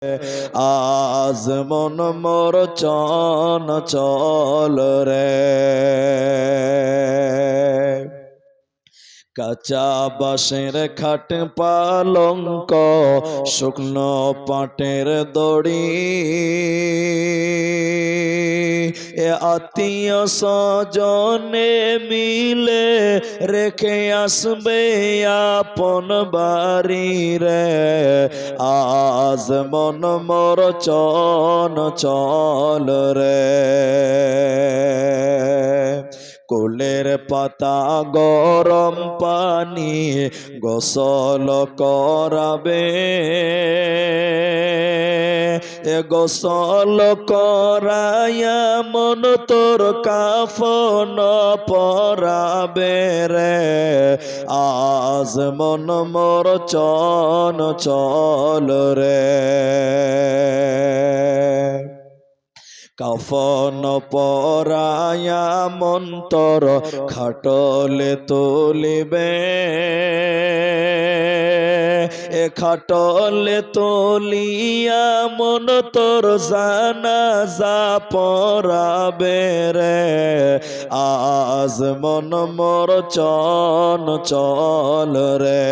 আজ মন মোর চঞ্চল রে। কাঁচা বাঁশের খাট পালঙ্ক, শুকনো পাটের দড়ি, এ আত্মীয় স্বজনে মিলে রেখে আসবে আপন বাড়ি রে। আজ মন মোর চঞ্চল রে। কোলের পাতা গরম পানি গোসল করাবে, গোসল করায়া মন তোর কাফন পরাবে রে। আজ মন মোর চঞ্চল রে। কাফন পরায়া মন্তর খাটলে তুলিবে, এ খাটলে তুলিয়া মন তোর জানাজা পড়াবে রে। আজ মন মোর চঞ্চল রে।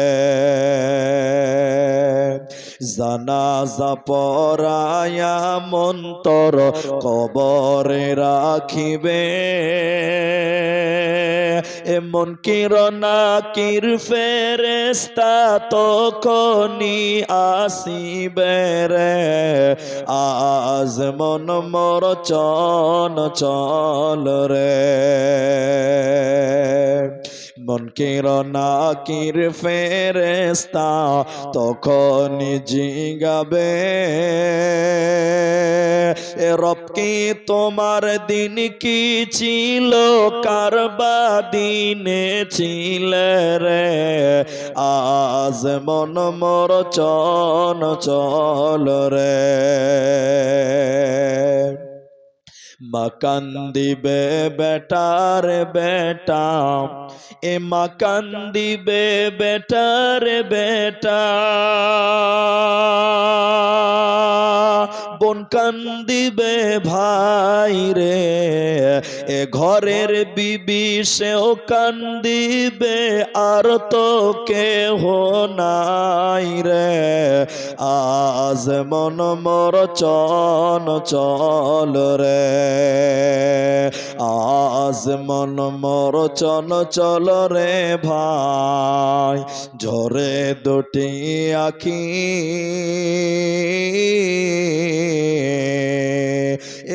জানাজা পড়ায়া মন্তর কবরে রাখিবে, এমন কিরণাকির ফেরেশতা তখনই আসিবে রে। আজ মন মোর চঞ্চল রে। মন কিরণাকির ফেরেশতা তখনই জিগাবে, এ রব কি তোমার দিন কি ছিল, কারবা দিনে ছিলে রে। আজ মন মোর চঞ্চল রে। মা কান্দিবে বেটার বেটা, এ মা কান্দিবে বেটার বেটা, বোন কান্দিবে ভাই রে, এ ঘরের বিবি সেও কান্দিবে, আর তো কেহ নাই রে। আজ মন মোর চঞ্চল রে। আজ মন মোর চঞ্চল রে ভাই। ঝরে দুটি আখি,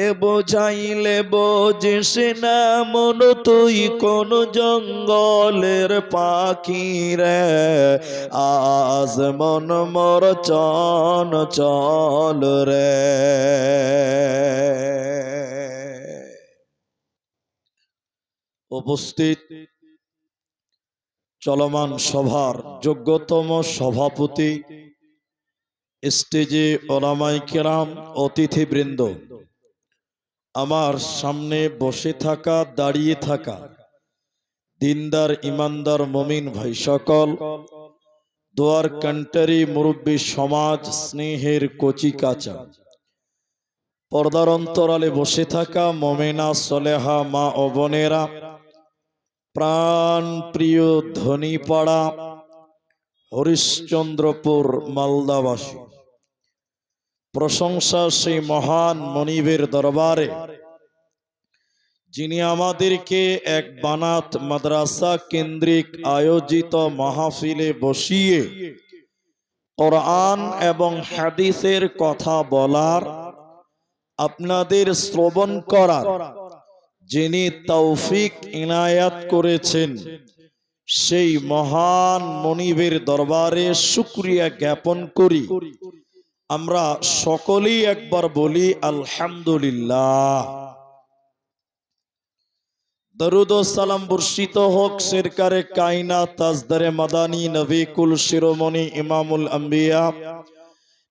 এ বোঝাইলে বোঝিস না মন তুই কোন জঙ্গলের পাখি রে। আজ মন মোর চঞ্চল রে। উপস্থিত চলমান সভার যোগ্যতম সভাপতি, স্টেজে ওলামায়ে কেরাম, অতিথিবৃন্দ, আমার সামনে বসে থাকা দাঁড়িয়ে থাকা দিনদার ইমানদার মুমিন ভাই সকল, দোয়ার কান্ট্রি মুরব্বী সমাজ, স্নেহের কচি কাঁচা, পর্দার অন্তরালে বসে থাকা মুমিনা সলেহা মা ও বোনেরা, প্রাণ প্রিয় ধনীপাড়া হরিশ্চন্দ্রপুর মালদাবাসী, প্রশংসা সেই মহান মনিবের দরবারে যিনি আমাদেরকে এক বানাত মাদ্রাসা কেন্দ্রিক আয়োজিত মাহফিলে বসিয়ে কোরআন এবং হাদিসের কথা বলার, আপনাদের শ্রবণ করার যিনি তৌফিক ইনায়াত করেছেন, সেই মহান মনিবের দরবারে শুকরিয়া জ্ঞাপন করি। আমরা সকলেই একবার বলি আলহামদুলিল্লাহ। দরুদ ও সালাম বর্ষিত হোক সরকারে কায়নাত তাজদারে মাদানী নবী কুল শিরোমণি ইমামুল আম্বিয়া,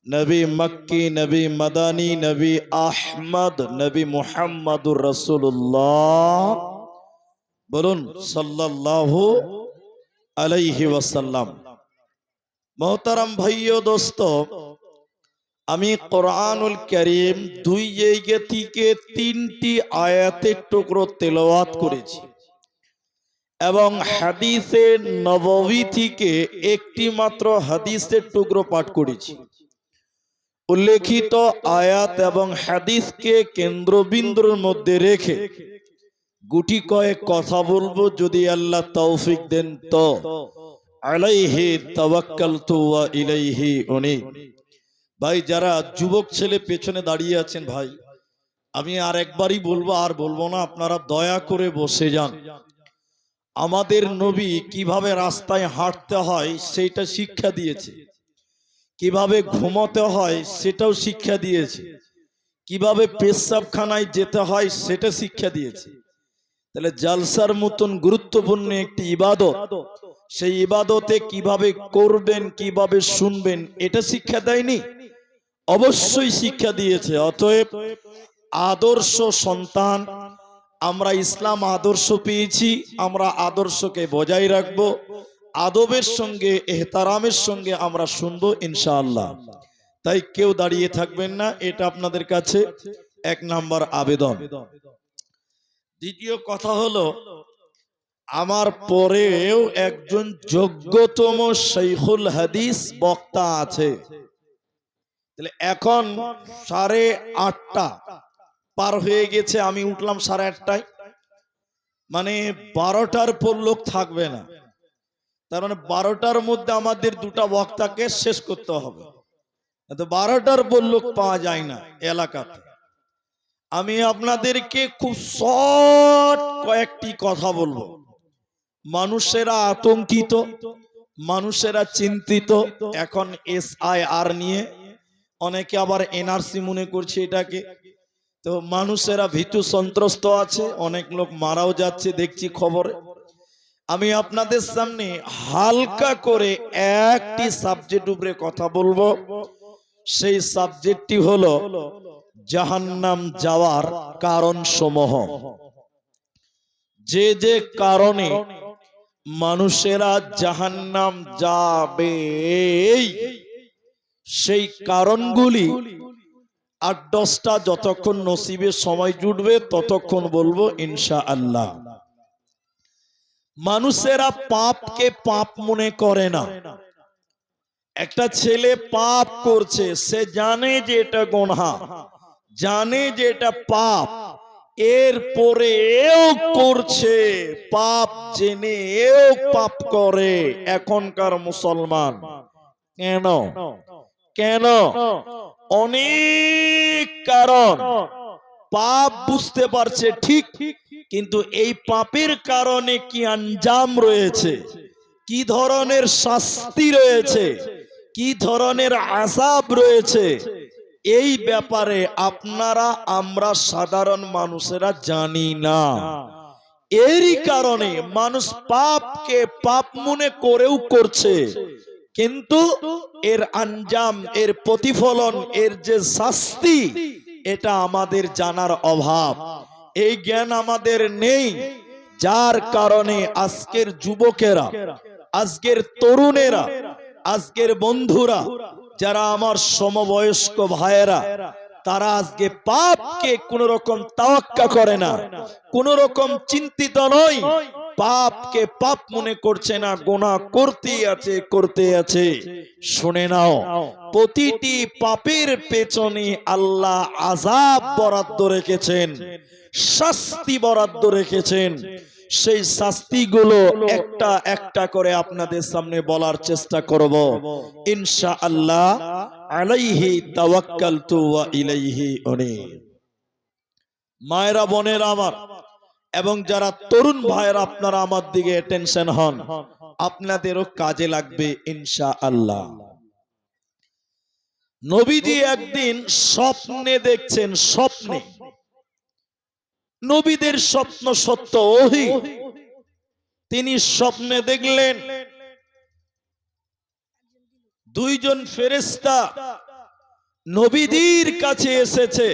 নবী মক্কি, নবী মাদানী, নবী আহমদ, নবী মুহাম্মদুর রাসূলুল্লাহ, বলুন সাল্লাল্লাহু আলাইহি ওয়াসাল্লাম। মোহতারাম ভাইও দোস্ত, আমি কোরআনুল কারীম 2 জায়গা থেকে 3টি আয়াতের টুকরো তেলাওয়াত করেছি এবং হাদিসে নববী থেকে একটি মাত্র হাদিসের টুকরো পাঠ করেছি। উল্লেখিত আয়াত এবং হাদিসকে কেন্দ্রবিন্দুর মধ্যে রেখে গুটি কয়েক কথা বলবো, যদি আল্লাহ তৌফিক দেন তো। আলাইহি তাওয়াক্কালতু ওয়া ইলাইহি উনীব। ভাই, যারা যুবক ছেলে পেছনে দাঁড়িয়ে আছেন, ভাই আমি আর একবারই বলবো, আর বলবো না, আপনারা দয়া করে বসে যান। আমাদের নবী কিভাবে রাস্তায় হাঁটতে হয় সেটা শিক্ষা দিয়েছে, কিভাবে ঘুমোতে হয় সেটাও শিক্ষা দিয়েছে, কিভাবে পেশাবখানায় যেতে হয় সেটা শিক্ষা দিয়েছে। তাহলে জালসার মতন গুরুত্বপূর্ণ একটি ইবাদত, সেই ইবাদতে কিভাবে করবেন, কিভাবে শুনবেন, এটা শিক্ষা দেয়নি? অবশ্যই শিক্ষা দিয়েছে। অতএব আদর্শ সন্তান আমরা, ইসলাম আদর্শ পেয়েছি, আমরা আদর্শকে বজায় রাখবো, আদবের সঙ্গে এহতারামের সঙ্গে আমরা শুনবো ইনশাআল্লাহ। তাই কেউ দাঁড়িয়ে থাকবেন না, এটা আপনাদের কাছে 1 নাম্বার আবেদন। দ্বিতীয় কথা হলো, আমার পরেও একজন যোগ্যতম শাইখুল হাদিস বক্তা আছে। তাহলে এখন 8:30 পার হয়ে গেছে, আমি উঠলাম 8:30টায়, মানে 12টার পর লোক থাকবে না। তার মানে 12টার মধ্যে আমাদের 2টা বক্তাকে শেষ করতে হবে, তো 12টার পর লোক পাওয়া যায় না এলাকাতে। আমি আপনাদেরকে খুব শর্ট কয়েকটি কথা বলবো। মানুষেরা আতঙ্কিত, মানুষেরা চিন্তিত এখন SIR নিয়ে, অনেকে আবার NRC মনে করছে এটাকে। তো মানুষেরা ভীতু সন্ত্রস্ত আছে, অনেক লোক মারাও যাচ্ছে দেখছি খবরে। আমি আপনাদের সামনে হালকা করে একটি সাবজেক্ট উপরে কথা বলবো। সেই সাবজেক্টটি হলো জাহান্নাম যাওয়ার কারণ সমূহ। যে যে কারণে মানুষেরা জাহান্নাম যাবে, সেই কারণগুলি 8-10টা যতক্ষণ নসিবে সময় জুটবে ততক্ষণ বলবো ইনশাআল্লাহ। মানুষেরা পাপকে পাপ মনে করে না। একটা ছেলে পাপ করছে, সে জানে যে এটা গুনাহ, জানে যে এটা পাপ, এরপরেও করছে, পাপ জেনেও পাপ করে এখনকার মুসলমান। কেন? কেন? অনেক কারণ। পাপ বুঝতে পারছে ঠিক, কিন্তু এই পাপের কারণে কি আঞ্জাম রয়েছে, কি ধরনের শাস্তি রয়েছে, কি ধরনের আযাব রয়েছে, এই ব্যাপারে আপনারা আমরা সাধারণ মানুষেরা জানি না। এরই কারণে মানুষ পাপকে পাপ মনে করেও করছে, কিন্তু এর আঞ্জাম, এর প্রতিফলন, এর যে শাস্তি, এটা আমাদের জানার অভাব, এই জ্ঞান আমাদের নেই। যার কারণে আজকের যুবকেরা, আজকের তরুণেরা, আজকের বন্ধুরা, যারা আমার সমবয়স্ক ভাইয়েরা, তারা আজকে পাপকে কোন রকম তাওয়াক্কা করে না, কোন রকম চিন্তিত নয়, পাপকে পাপ মনে করছে না, গুনাহ করতেই আছে, করতে আছে। শুনে নাও, প্রতিটি পাপের পেছনে আল্লাহ আযাব বরাদ্দ রেখেছেন, শাস্তি বরাদ্দ রেখেছেন। সেই শাস্তিগুলো একটা একটা করে আপনাদের সামনে বলার চেষ্টা করব ইনশাআল্লাহ। আলাইহি তাওয়াক্কালতু ওয়া ইলাইহি উনীব। মায়েরা, বোনেরা আমার, এবং যারা তরুণ ভাইয়েরা, আপনারা আমার দিকে টেনশন হন, আপনাদেরও কাজে লাগবে ইনশাআল্লাহ। নবীজি একদিন স্বপ্নে দেখছেন, স্বপ্নে, নবীদের স্বপ্ন সত্য ওহী। তিনি স্বপ্নে দেখলেন 2 জন ফেরেশতা নবীদের কাছে এসেছে,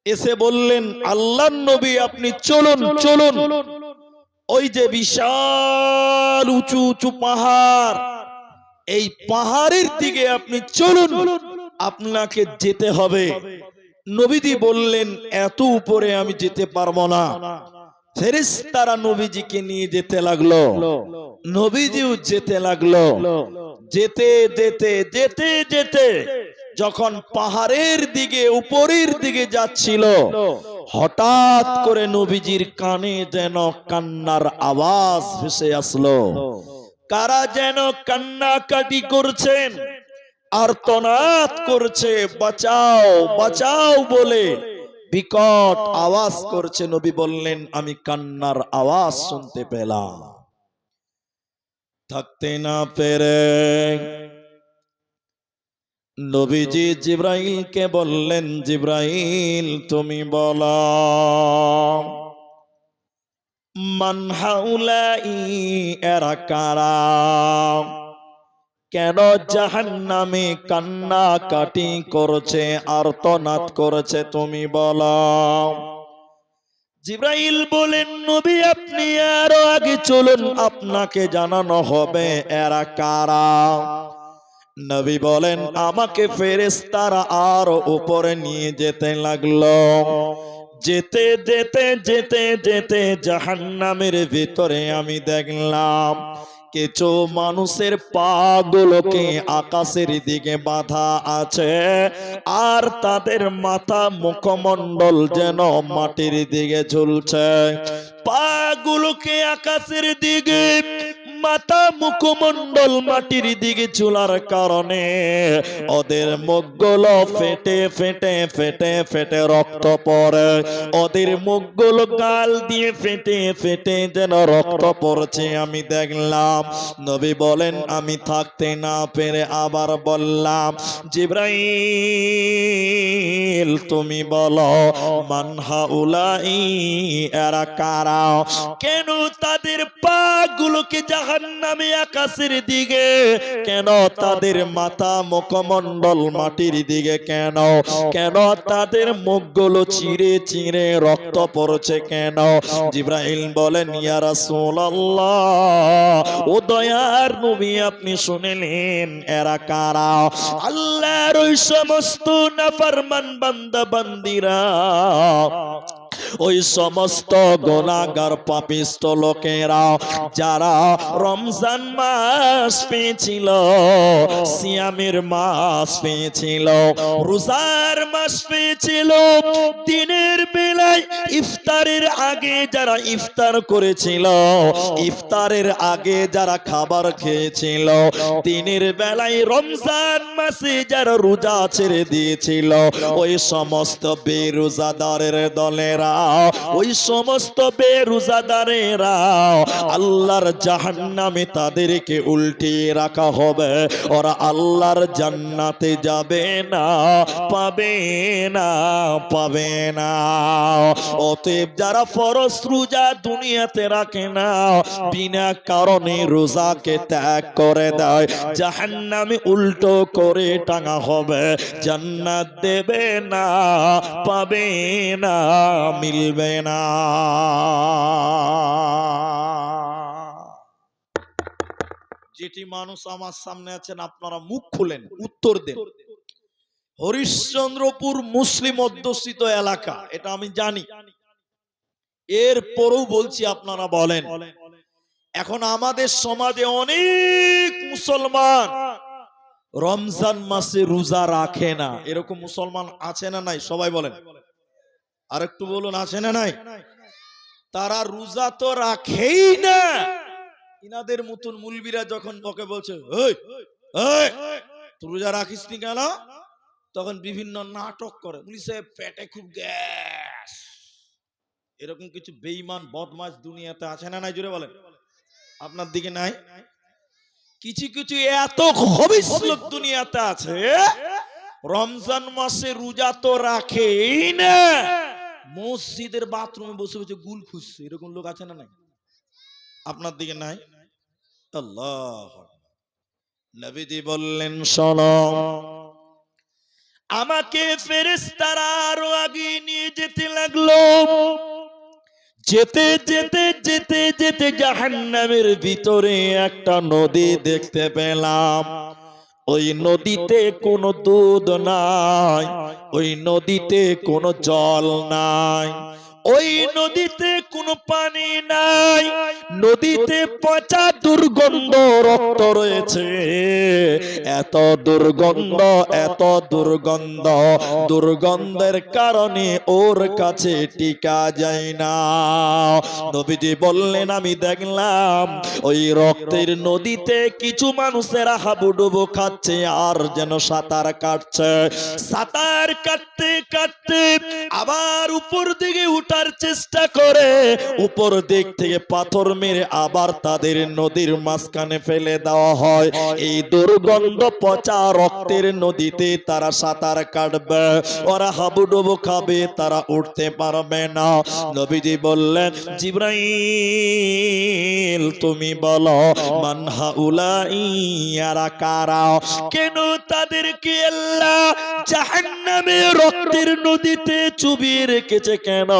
এসে বললেন, আল্লাহর নবী আপনি চলুন চলুন, ওই যে বিশাল উঁচু উঁচু পাহাড়, এই পাহাড়ের দিকে আপনি চলুন, আপনাকে যেতে হবে। নবীজি বললেন এত উপরে আমি যেতে পারবো না। ফেরেশতারা নবীজিকে নিয়ে যেতে লাগলো, নবীজিও যেতে লাগলো। যেতে যেতে যেতে যেতে যখন পাহাড়ের দিকে উপরের দিকে যাচ্ছিল, হঠাৎ করে নবীজির কানে যেন কান্নার আওয়াজ ভেসে আসলো। কারা যেন কান্নাকাটি করছেন, আর্তনাদ করছে, বাঁচাও বাঁচাও বলে বিকট আওয়াজ করছে। নবী বললেন আমি কান্নার আওয়াজ শুনতে পেলাম। থাকতে না পেরে নবীজি জিব্রাইলকে বললেন, জিব্রাইল তুমি বলো মান হাউলাই, এরা কারা, কেন জাহান্নামে কান্নাকাটি করছে, আর্তনাদ করছে, তুমি বলো। জিব্রাইল বলেন নবী আপনি আরো আগে চলুন, আপনাকে জানানো হবে এরা কারা। নবী বলেন আমাকে ফেরেশতারা আরো উপরে নিয়ে যেতে লাগলো। যেতে যেতে যেতে যেতে জাহান্নামের ভিতরে আমি দেখলাম কিছু মানুষের পা গুলোকে আকাশের দিকে বাঁধা আছে, আর তাদের মাথা মুখমণ্ডল যেন মাটির দিকে ঝুলছে। পা গুলোকে আকাশের দিকে, মাথা মুখমণ্ডল মাটির দিকে ঝুলার কারণে ওদের মুখগুলো ফেটে ফেটে ফেটে ফেটে রক্ত পড়ে। ওদের মুখগুলো গাল দিয়ে ফেটে ফেটে যেন রক্ত পড়ছে আমি দেখলাম। নবী বলেন আমি থাকতে না পেরে আবার বললাম জিব্রাইল তুমি বলো মান হাউলাই, এরা কারা, কেন তাদের পা গুলোকে জাহান্নামে আকাশের দিকে, কেন তাদের মাথা মুখমণ্ডল মাটির দিকে, কেন কেন তাদের মুখগুলো চিরে চিরে রক্ত পড়ছে কেন? জিব্রাইল বলেন ইয়া রাসূলুল্লাহ, ও দয়ার নবী আপনি শুনলেন এরা কারা? আল্লাহর ওই সমস্ত নাফরমান বান্দা বান্দিরা, ওই সমস্ত গুনাহগার পাপিষ্ট লোকেরা যারা রমজান মাস পেয়েছিল, সিয়ামের মাস পেয়েছিল, রোজার মাস পেয়েছিল, দিনের বেলায় ইফতারের আগে যারা ইফতার করেছিল, ইফতারের আগে যারা খাবার খেয়েছিল, দিনের বেলায় রমজান মাসে যারা রোজা ছেড়ে দিয়েছিল, ওই সমস্ত বেরোজাদারের দলেরা, ওই সমস্ত বেরোজাদারেরা আল্লাহর জাহান্নামে তাদেরকে উল্টিয়ে রাখা হবে। ওরা আল্লাহর জান্নাতে যাবে না, পাবে না, পাবে না। অতএব যারা ফরজ রোজা দুনিয়াতে রাখে না, বিনা কারণে রোজাকে ত্যাগ করে দেয়, জাহান্নামে উল্টো করে টাঙা হবে, জান্নাত দেবে না, পাবে না, মিলবে না। যেটি মানুষ আমার সামনে আছেন আপনারা মুখ খুলেন উত্তর দেন। হরিশ্চন্দ্রপুর মুসলিম অধ্যুষিত এলাকা, এটা আমি জানি, এর পরেও বলছি আপনারা বলেন। এখন আমাদের সমাজে অনেক মুসলমান রমজান মাসে রোজা রাখে না, এরকম মুসলমান আছে না নাই? সবাই বলেন, আর একটু বলুন আছে না নাই? তারা রোজা তো রাখেই না। ইনাদের মতন মুলবিরা যখন ওকে বলছে তুই রোজা রাখিস নি কেন, তখন বিভিন্ন নাটক করে, বলিছে পেটে খুব গ্যাস। এরকম কিছু বেঈমান বদমাশ দুনিয়াতে আছে না নাই? জোরে বলেন, আপনার দিকে নাই? কিছু কিছু এত খবিস লোক দুনিয়াতে আছে, রমজান মাসে রোজা তো রাখেই না, মসজিদের বাথরুমে বসে বসে গুল খুঁজছে, এরকম লোক আছে না নাই? আপনার দিকে নাই? আল্লাহ। নবীজি বললেন শোনো, আমাকে ফেরেশতারা আরো আগে নিয়ে যেতে লাগলো। যেতে যেতে যেতে যেতে জাহান্নামের ভিতরে একটা নদী দেখতে পেলাম। ওই নদীতে কোনো দুধ নাই, ওই নদীতে কোনো জল নাই, ওই নদীতে কোনো পানি নাই, নদীতে পচা দুর্গন্ধ রক্ত রয়েছে। এত দুর্গন্ধ, এত দুর্গন্ধ, দুর্গন্ধের কারণে ওর কাছে টিকা যায় না। নবীজি বললেন, আমি দেখলাম ওই রক্তের নদীতে কিছু মানুষেরা হাবুডুবু খাচ্ছে আর যেন সাঁতার কাটছে। সাঁতার কাটতে কাটতে আবার উপর দিকে উঠার চেষ্টা করে, উপর দিক থেকে পাথর মেরে আবার তাদের নদীর মাঝখানে ফেলে দেওয়া হয়। এই দুর্গন্ধ পচা রক্তের নদীতে তারা সাঁতার কাটবে, ওরা হাবুডুবু খাবে, তারা উঠতে পারবে না। নবীজি বললেন, জিবরাইল তুমি বলো, মান হাউলাই, ইয়ারা কারা? কেন তাদেরকে আল্লাহ জাহান্নামের রক্তের নদীতে চুবিয়ে রেখেছে কেন?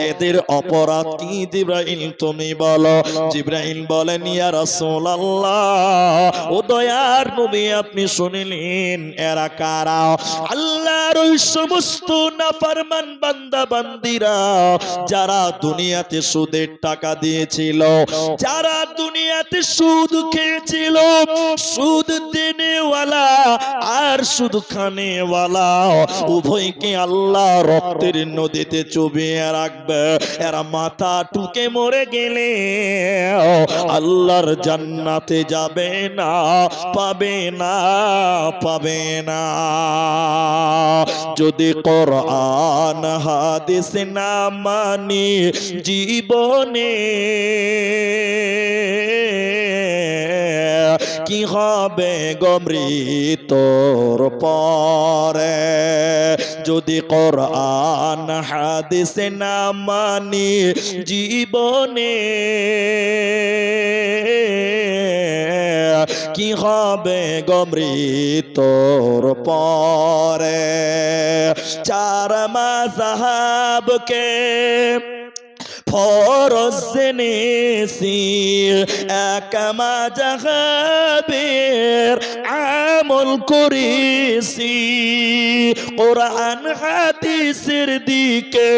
এদের অপরাধ কি জিবরাইল তুমি বলো। জিবরাইল বলেন, ইয়া রাসূলুল্লাহ, ও দয়ার নবী আপনি শুনিলেন এরা কারা? আল্লাহর ওই সমস্ত নাফরমান বান্দা বান্দিরা যারা দুনিয়াতে সুদের টাকা দিয়েছিল, যারা দুনিয়াতে সুদ খেয়েছিল, সুদ দেনেওয়ালা আর সুদ খানেওয়ালা উভয়কে আল্লাহ রক্তের নদীতে চুবিয়ে রাখবে। এরা মাথা টুকে মরে গেলে আল্লাহর জান্নাতে যাবে না, পাবে না, পাবে না। যদি কোরআন হাদিস না মানি জীবনে, কি হবে গো মৃত্যুর পরে? যদি কোরআন হাদিস না মানি জীবনে, কি হবে গো মৃত্যুর পরে? চার মাযহাবকে ফরজ জেনেছি, এক মাযহাবের আমল করেছি, কোরআন হাদিসের দিকে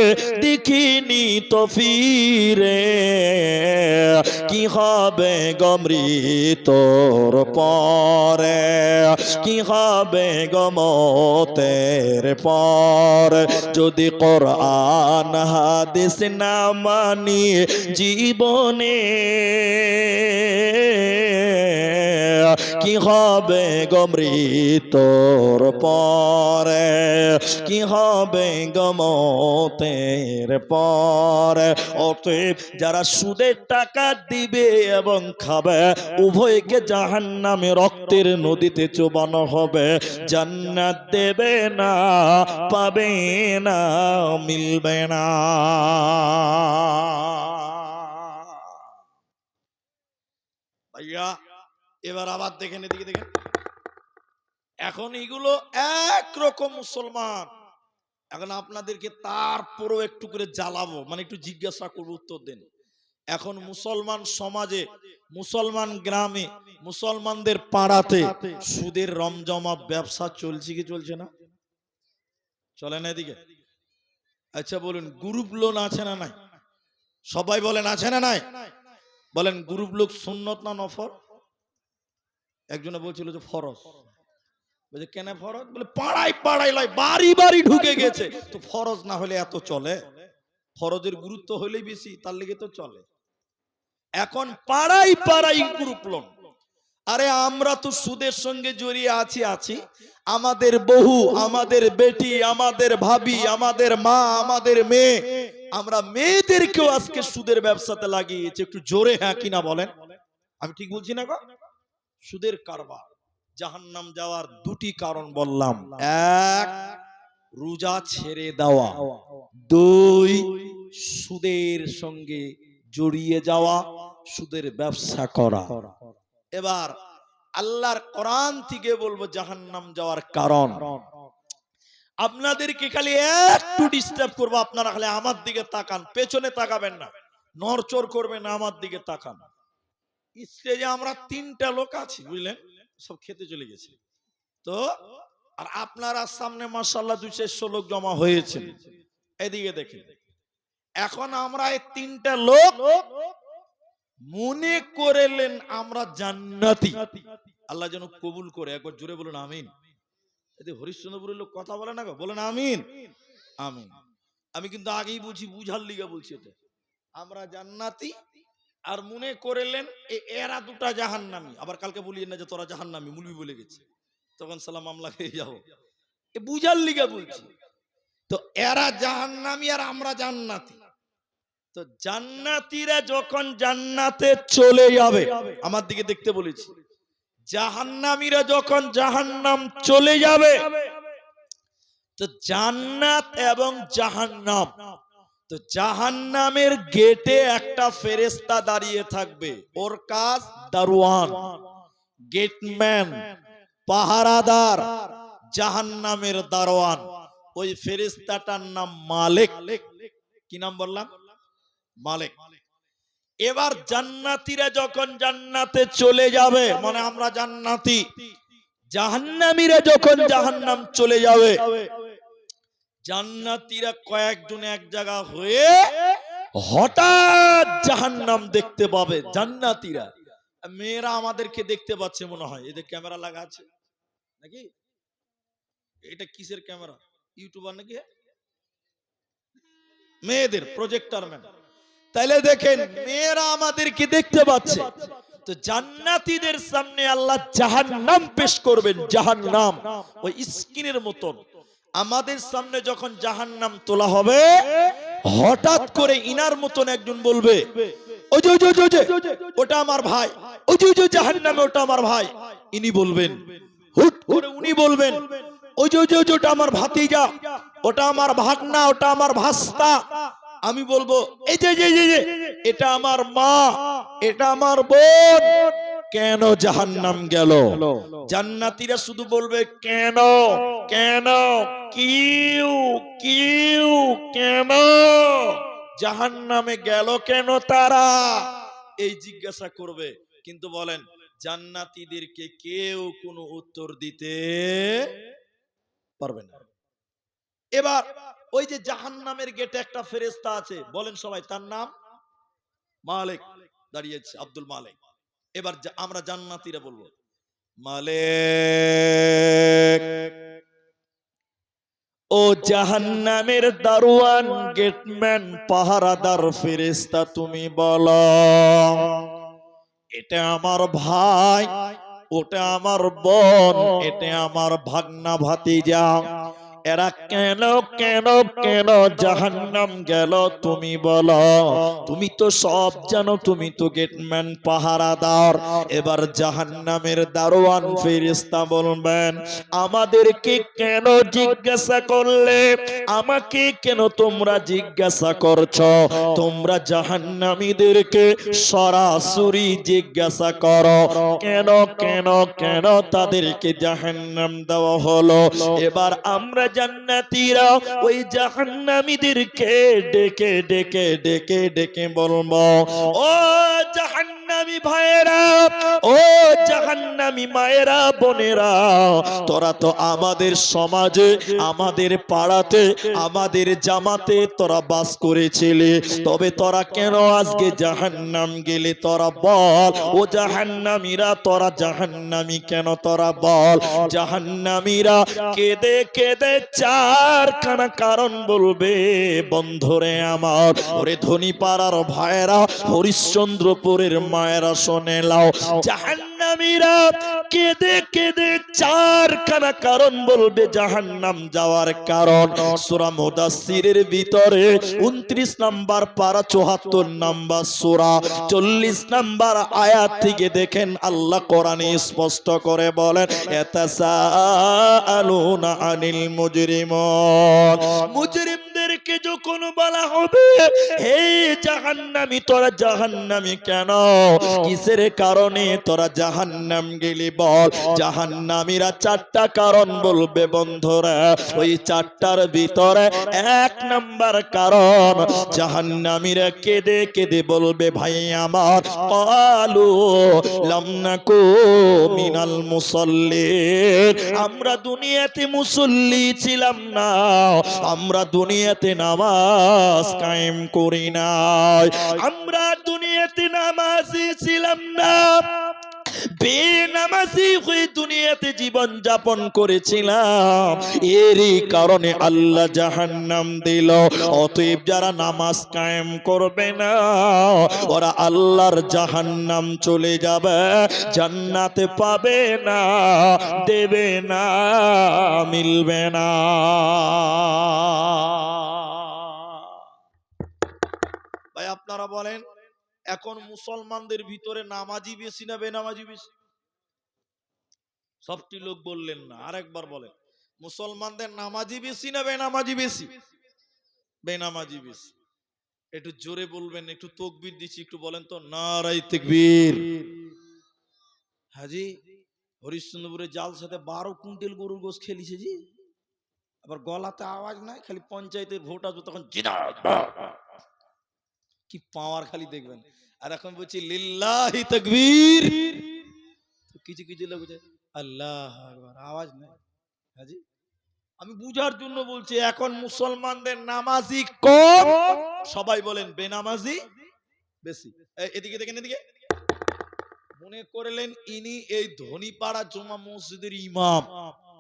দেখিনি তো ফিরে, কি হবে গো মৃত্যুর পরে? কি হবে গো মওতের পর? যদি কোরআন হাদিস না মানি জীবনে, কি হবে গো মৃত্যুর পরে? কি হবে গো মওতের পরে? অতএব যারা সুদের টাকা দিবে এবং খাবে উভয়কে জাহান্নামে রক্তের নদীতে চুবানো হবে। জান্নাত দেবে না, পাবে না, মিলবে না। ভাইয়া এবার আবার দেখেন, এদিকে দেখেন। এখন এগুলো একরকম মুসলমান। এখন আপনাদেরকে তারপরও একটু করে জ্বালাবো, মানে একটু জিজ্ঞাসা করবো, উত্তর দেন। এখন মুসলমান সমাজে, মুসলমান গ্রামে, মুসলমানদের পাড়াতে সুদের রমজমা ব্যবসা চলছে কি চলছে না? চলে না এদিকে? আচ্ছা বলুন, গ্রুপ লোন আছে না নাই? সবাই বলেন আছে না নাই? বলেন গ্রুপ লোন সুন্নত না নফল? একজনে বলছিল যে ফরজ। বলছে কেন ফরজ? বলে পাড়ায় পাড়ায় লয়, বাড়ি বাড়ি ঢুকে গেছে, তো ফরজ না হলে এত চলে? ফরজের গুরুত্ব হলেই বেশি, তার লেগে তো চলে। এখন পাড়াই পাড়াই গ্রুপ লোন। আরে আমরা তো সুদের সঙ্গে জড়িয়ে আছি, আমাদের বহু, আমাদের বেটি, আমাদের ভাবি, আমাদের মা, আমাদের মেয়ে, আমরা মেয়েদেরকেও আজকে সুদের ব্যবসাতে লাগিয়েছি। একটু জোরে হ্যাঁ কিনা বলেন, আমি ঠিক বলছি না গো? সুদের কারবার জাহান্নাম যাওয়ার দুটি কারণ বললাম। এক, রোজা ছেড়ে দেওয়া। দুই, সুদের সঙ্গে জড়িয়ে যাওয়া, সুদের ব্যবসা করা। এবার আল্লাহর কোরআন থেকে বলবো জাহান্নাম যাওয়ার কারণ। আপনাদেরকে খালি একটু ডিস্টার্ব করবো, আপনারা খালি আমার দিকে তাকান, পেছনে তাকাবেন না, নড়চড় করবেন না, আমার দিকে তাকান। স্টেজে আমরা তিনটা লোক আছি, বুঝলেন? সব খেতে চলে গেছে। তো আর আপনারা সামনে মাশাআল্লাহ 200 লোক জমা হয়েছে, এদিকে দেখেন। এখন আমরা এই তিনটা লোক মনে করেলেন আমরা জান্নাতি, আল্লাহ যেন কবুল করে। একবার জোরে বলুন আমিন। এতে হরিশ্চন্দ্রপুরের লোক কথা বলে না, বলেন আমিন। আমিন। আমি কিন্তু আগেই বুঝার লিগা বলছি, এটা আমরা জান্নাতি আর মনে করেলেন এরা দুটা জাহান্নামী। আবার কালকে বলিয়েন না যে তোরা জাহান্নামী, মুলবি বলে গেছে, তখন সালাম মামলা খেয়ে যাবো। বুঝার লিগা বলছি। তো এরা জাহান্নামী আর আমরা জান্নাতি। তো জান্নাতীরা যখন জান্নাতে চলে যাবে, আমার দিকে দেখতে বলেছি, জাহান্নামীরা যখন জাহান্নাম চলে যাবে, তো জান্নাত এবং জাহান্নাম, তো জাহান্নামের গেটে একটা ফেরেশতা দাঁড়িয়ে থাকবে, ওর কাজ দারওয়ান, গেটম্যান, পাহারাদার, জাহান্নামের দারওয়ান। ওই ফেরেশতাটার নাম মালিক। কি নাম বললাম? মালিক। এবার জান্নাতীরা যখন জান্নাতে চলে যাবে, মানে আমরা জান্নাতি, জাহান্নামীরা যখন জাহান্নাম চলে যাবে, জান্নাতীরা কয়েকজন এক জায়গা হয়ে হঠাৎ জাহান্নাম দেখতে পাবে। জান্নাতীরা, মেয়েরা আমাদেরকে দেখতে পাচ্ছে মনে হয়, এদের ক্যামেরা লাগা আছে নাকি? এটা কিসের ক্যামেরা? ইউটিউবার নাকি? মেয়েদের প্রজেক্টর ম্যান। তাইলে দেখেন মেয়েরা আমাদেরকে দেখতে পাচ্ছে। তো জান্নাতীদের সামনে আল্লাহ জাহান্নাম পেশ করবেন। জাহান্নাম ওই স্ক্রিনের মতন আমাদের সামনে যখন জাহান্নাম তোলা হবে, হঠাৎ করে ইনার মতন একজন বলবে, ওই যে ওটা আমার ভাই, ওই যে জাহান্নামে ওটা আমার ভাই। ইনি বলবেন, হুট করে উনি বলবেন, ওই যে ওটা আমার ভাতিজা, ওটা আমার ভাগনা, ওটা আমার ভাস্তা। আমি বলবো, এই যে এটা আমার মা, এটা আমার বোন। কেন জাহান্নাম গেল? জান্নাতীরা শুধু বলবে কেন কেন, কিউ কিউ, কেন জাহান্নামে গেল কেন তারা, এই জিজ্ঞাসা করবে। কিন্তু বলেন জান্নাতীদেরকে কেউ কোনো উত্তর দিতে পারবে না। এবার ওই যে জাহান্নামের গেটে একটা ফেরেশতা আছে, বলেন সবাই, তার নাম মালিক, দাঁড়িয়েছে আব্দুল মালিক। এবার আমরা জান্নাতীরা বলবো, মালিক, ও জাহান্নামের দারওয়ান, গেটম্যান, পাহারাদার ফেরেশতা, তুমি বলো, এটা আমার ভাই, ওটা আমার বোন, এটা আমার ভাগনা ভাতিজা, এরা কেন কেন কেন জাহান্নাম গেল তুমি বলো। তুমি তো সব জানো, তুমি তো গেটম্যান, পাহারাদার। এবার জাহান্নামের দারোয়ান ফেরেশতা বলবেন, আমাদেরকে কেন জিজ্ঞাসা করলে? আমাকে কেন তোমরা জিজ্ঞাসা করছো? তোমরা জাহান্নামীদেরকে সরাসরি জিজ্ঞাসা করো, কেন কেন কেন তাদেরকে জাহান্নাম দেওয়া হলো। এবার আমরা জান্নাতীরা ওই জাহান্নামীদেরকে ডেকে ডেকে ডেকে ডেকে বলবো, ও জাহান্নামী ভাইয়েরা, ও জাহান্নামী মায়েরা, বোনেরা, তোরা তো আমাদের সমাজে, আমাদের পাড়াতে, আমাদের জামাতে তোরা বাস করেছিলি, তবে তোরা কেন আজকে জাহান্নাম গেলে? তোরা বল। ও জাহান্নামীরা, তোরা জাহান্নামী কেন? তোরা বল। জাহান্নামীরা কেঁদে কেঁদে চারখানা কারণ বলবে। বন্ধুরে আমার, ওরে ধনী পাড়ার ভাইয়েরা, হরিশ্চন্দ্রপুরের মায়েরা, শোনে লাও, জাহান্নামীরা কেঁদে কেঁদে চারখানা কারণ বলবে জাহান্নাম যাওয়ার কারণ। সূরা মুদাসসিরের ভিতরে 29 নাম্বার পারা 74 নাম্বার সূরা 40 নাম্বার আয়াত থেকে দেখেন আল্লাহ কোরআনে স্পষ্ট করে বলেন, ইয়াতাসাআলুনা আনিল মুজরিমিন, মুজরিমদেরকে তাদেরকে যখন বলা হবে হে জাহান্নামী তোরা জাহান্নামী কেন, কিসের কারণে তোরা জাহান্নাম গেলি বল। জাহান্নামীরা চারটা কারণ বলবে বন্ধুরা। ওই চারটার ভিতরে এক নাম্বার কারণ, জাহান্নামীরা কেঁদে কেঁদে বলবে ভাই আমার, ক্বালু লাম নাকু মিনাল মুসাল্লিন, আমরা দুনিয়াতে মুসল্লি ছিলাম না, আমরা দুনিয়াতে নামাজ কায়েম করি নাই, আমরা দুনিয়াতে নামাজি ছিলাম না, বেনামাজি হয়ে দুনিয়াতে জীবন যাপন করেছিলাম, এরই কারণে আল্লাহ জাহান্নাম দিল। অতএব যারা নামাজ কায়েম করবে না ওরা আল্লাহর জাহান্নাম চলে যাবে, জান্নাতে পাবে না, দেবে না, মিলবে না। ভাই আপনারা বলেন এখন মুসলমানদের ভিতরে নামাজি বেশি না বেনামাজি বেশি? সবটি লোক বললেন না, আরেকবার বলেন, মুসলমানদের নামাজি বেশি না বেনামাজি বেশি? বেনামাজি বেশি। একটু জোরে বলবেন, একটু তাকবীর দিচ্ছি, একটু বলেন তো নারায়ে তাকবীর। হাজি হরিশ্চন্দ্রপুরে জালসাতে 12 কুইন্টাল গরুর গোশত খেলিছে জি, আবার গলাতে আওয়াজ নাই, খালি পঞ্চায়েতের ভোট আসবে তখন জিন্দাবাদ কি পাওয়ার খালি দেখবেন। আর এখন বলছি লিল্লাহি তাকবীর, কিছু কিছু লোক বলছে আল্লাহু আকবার, আওয়াজ নাই। হাজি আমি বুঝার জন্য বলছি, এখন মুসলমানদের নামাজি কম, সবাই বলেন বেনামাজি বেশি। এদিকে দেখেন, এদিকে মনে করলেন ইনি এই ধনীপাড়া জমা মসজিদের ইমাম,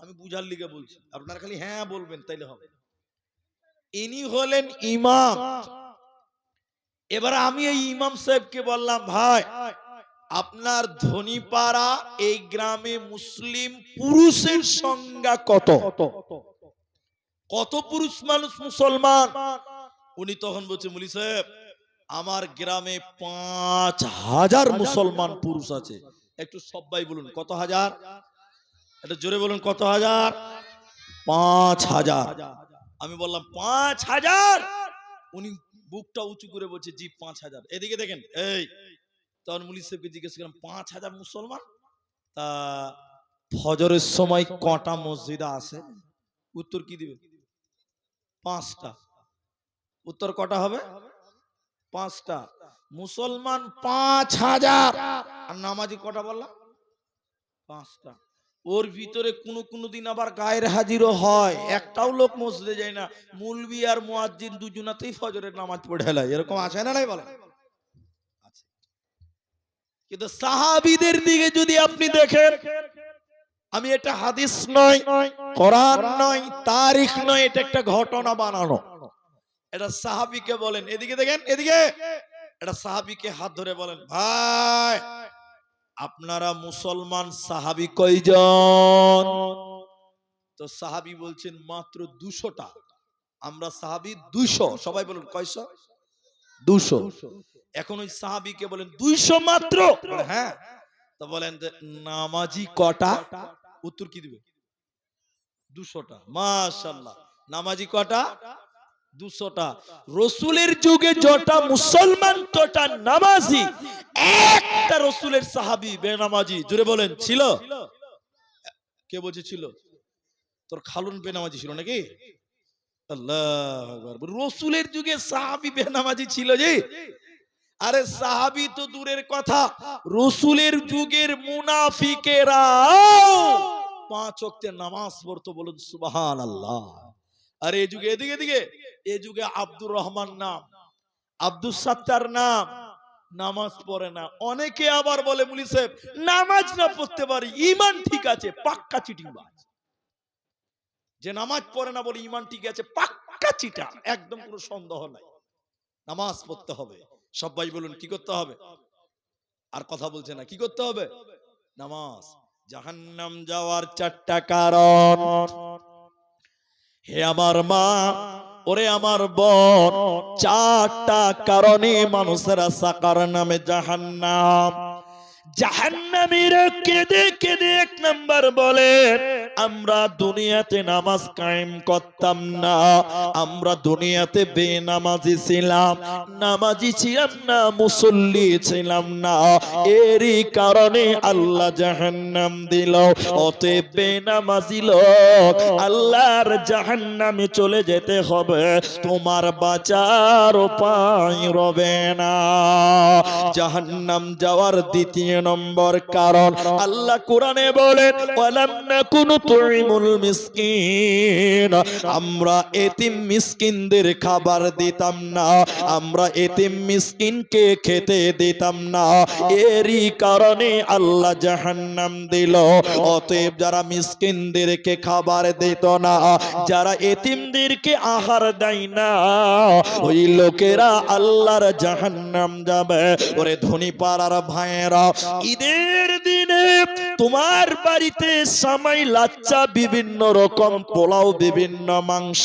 আমি বুঝার লিগে বলছি, আপনারা খালি হ্যাঁ বলবেন তাইলে হবে। ইনি হলেন ইমাম। এবার আমি এই ইমাম সাহেবকে বললাম, ভাই আপনার ধনীপাড়া এই গ্রামে মুসলিম পুরুষের সংখ্যা কত, কত পুরুষ মানুষ মুসলমান? উনি তখন বলছে, মুলি সাহেব আমার গ্রামে 5000 মুসলমান পুরুষ আছে। একটু সবাই বলুন কত হাজার, এটা জোরে বলুন কত হাজার? 5000। আমি বললাম 5000? উনি বুকটা উঁচু করে বলছে জি 5000। এদিকে দেখেন, এই তখন মুলি সাহেবকে জিজ্ঞেস করলাম 5000 মুসলমান, তা ফজরের সময় কটা মসজিদ আছে? উত্তর কি দিবে? 5টা। উত্তর কটা হবে? 5টা। মুসলমান 5000 আর নামাজি কটা বললাম? 5টা। ওর ভিতরে কোনো দিন আবার গায়ের হাজিরও হয়, একটাও লোক মসজিদে যায় না, মুলবি আর মুয়াজ্জিন দুজনাতেই ফজরের নামাজ পড়ে হেলায়, এরকম আছে না নাই বলেন? আছে। কিন্তু সাহাবীদের দিকে যদি আপনি দেখেন, আমি এটা হাদিস নয়, কোরআন নয়, তারিখ নয়, এটা একটা ঘটনা বানানো। এটা সাহাবীকে বলেন, এদিকে দেখেন, এদিকে এটা সাহাবীকে হাত ধরে বলেন, ভাই আপনারা মুসলমান সাহাবী কয়জন? তো সাহাবী বলছেন মাত্র 200টা। আমরা সাহাবী 200। সবাই বলুন কয়শো? 200। এখন ওই সাহাবীকে বলেন 200 মাত্র? হ্যাঁ। তো বলেন নামাজি কটা? উত্তর কি দিবে? 200টা। মাশাআল্লাহ। নামাজি কটা? 200টা। রাসূলের যুগে যটা মুসলমান তটা নামাজি, একটা রাসূলের সাহাবী বেনামাজি জোরে বলেন ছিল? কে বলছে ছিল? তোর খালুন বেনামাজি ছিল নাকি? আল্লাহু আকবার। রাসূলের যুগে সাহাবী বেনামাজি ছিল জি? আরে সাহাবী তো দূরের কথা, রাসূলের যুগের মুনাফিকেরা 5 ওয়াক্তের নামাজ পড়তো, বলুন সুবহানাল্লাহ। আর এই যুগে, এদিকে এদিকে এই যুগে আব্দুর রহমান নাম, আব্দুস সাত্তার নাম, নামাজ পড়ে না। অনেকে আবার বলে মুলি সাহেব নামাজ না পড়তে পারি, ঈমান ঠিক আছে, পাক্কা চিটিংবাজ। যে নামাজ পড়ে না বলে ঈমান ঠিক আছে, পাক্কা চিটার, একদম কোনো সন্দেহ নাই। নামাজ পড়তে হবে। সবাই বলুন কি করতে হবে? আর কথা বলছে না, কি করতে হবে? নামাজ। জাহান্নাম যাওয়ার 4টা কারণ। হে আমার মা, ওরে আমার বোন, 4টা কারণে মানুষেরা সাকার নামে জাহান্নাম। জাহান্নামীরা কেঁদে কেঁদে 1 নাম্বার বলে আমরা দুনিয়াতে নামাজ কায়েম করতাম না, আমরা দুনিয়াতে বেনামাজি ছিলাম, নামাজি ছিলাম না, মুসল্লি ছিলাম না, এরই কারণে আল্লাহ জাহান্নাম দিল। অতএব বেনামাজি লোক আল্লাহর জাহান্নামে চলে যেতে হবে, তোমার বাঁচার উপায় রবে না। জাহান্নাম যাওয়ার দ্বিতীয় নম্বর কারণ আল্লাহ কোরআনে বলেন, ওয়ালাম নাকুনু তুইমুল মিসকিন, আমরা এতিম মিসকিনদের খাবার দিতাম না, আমরা এতিম মিসকিনকে খেতে দিতাম না, এরই কারণে আল্লাহ জাহান্নাম দিল। অতএব যারা মিসকিনদেরকে খাবার দিত না, যারা এতিমদেরকে আহার দেয় না, ওই লোকেরা আল্লাহর জাহান্নাম যাবে। ওরে ধনী পাড়ার ভাইয়েরা, ঈদের দিনে তোমার বাড়িতে সামাই লাচ্চা, বিভিন্ন রকম পোলাও, বিভিন্ন মাংস,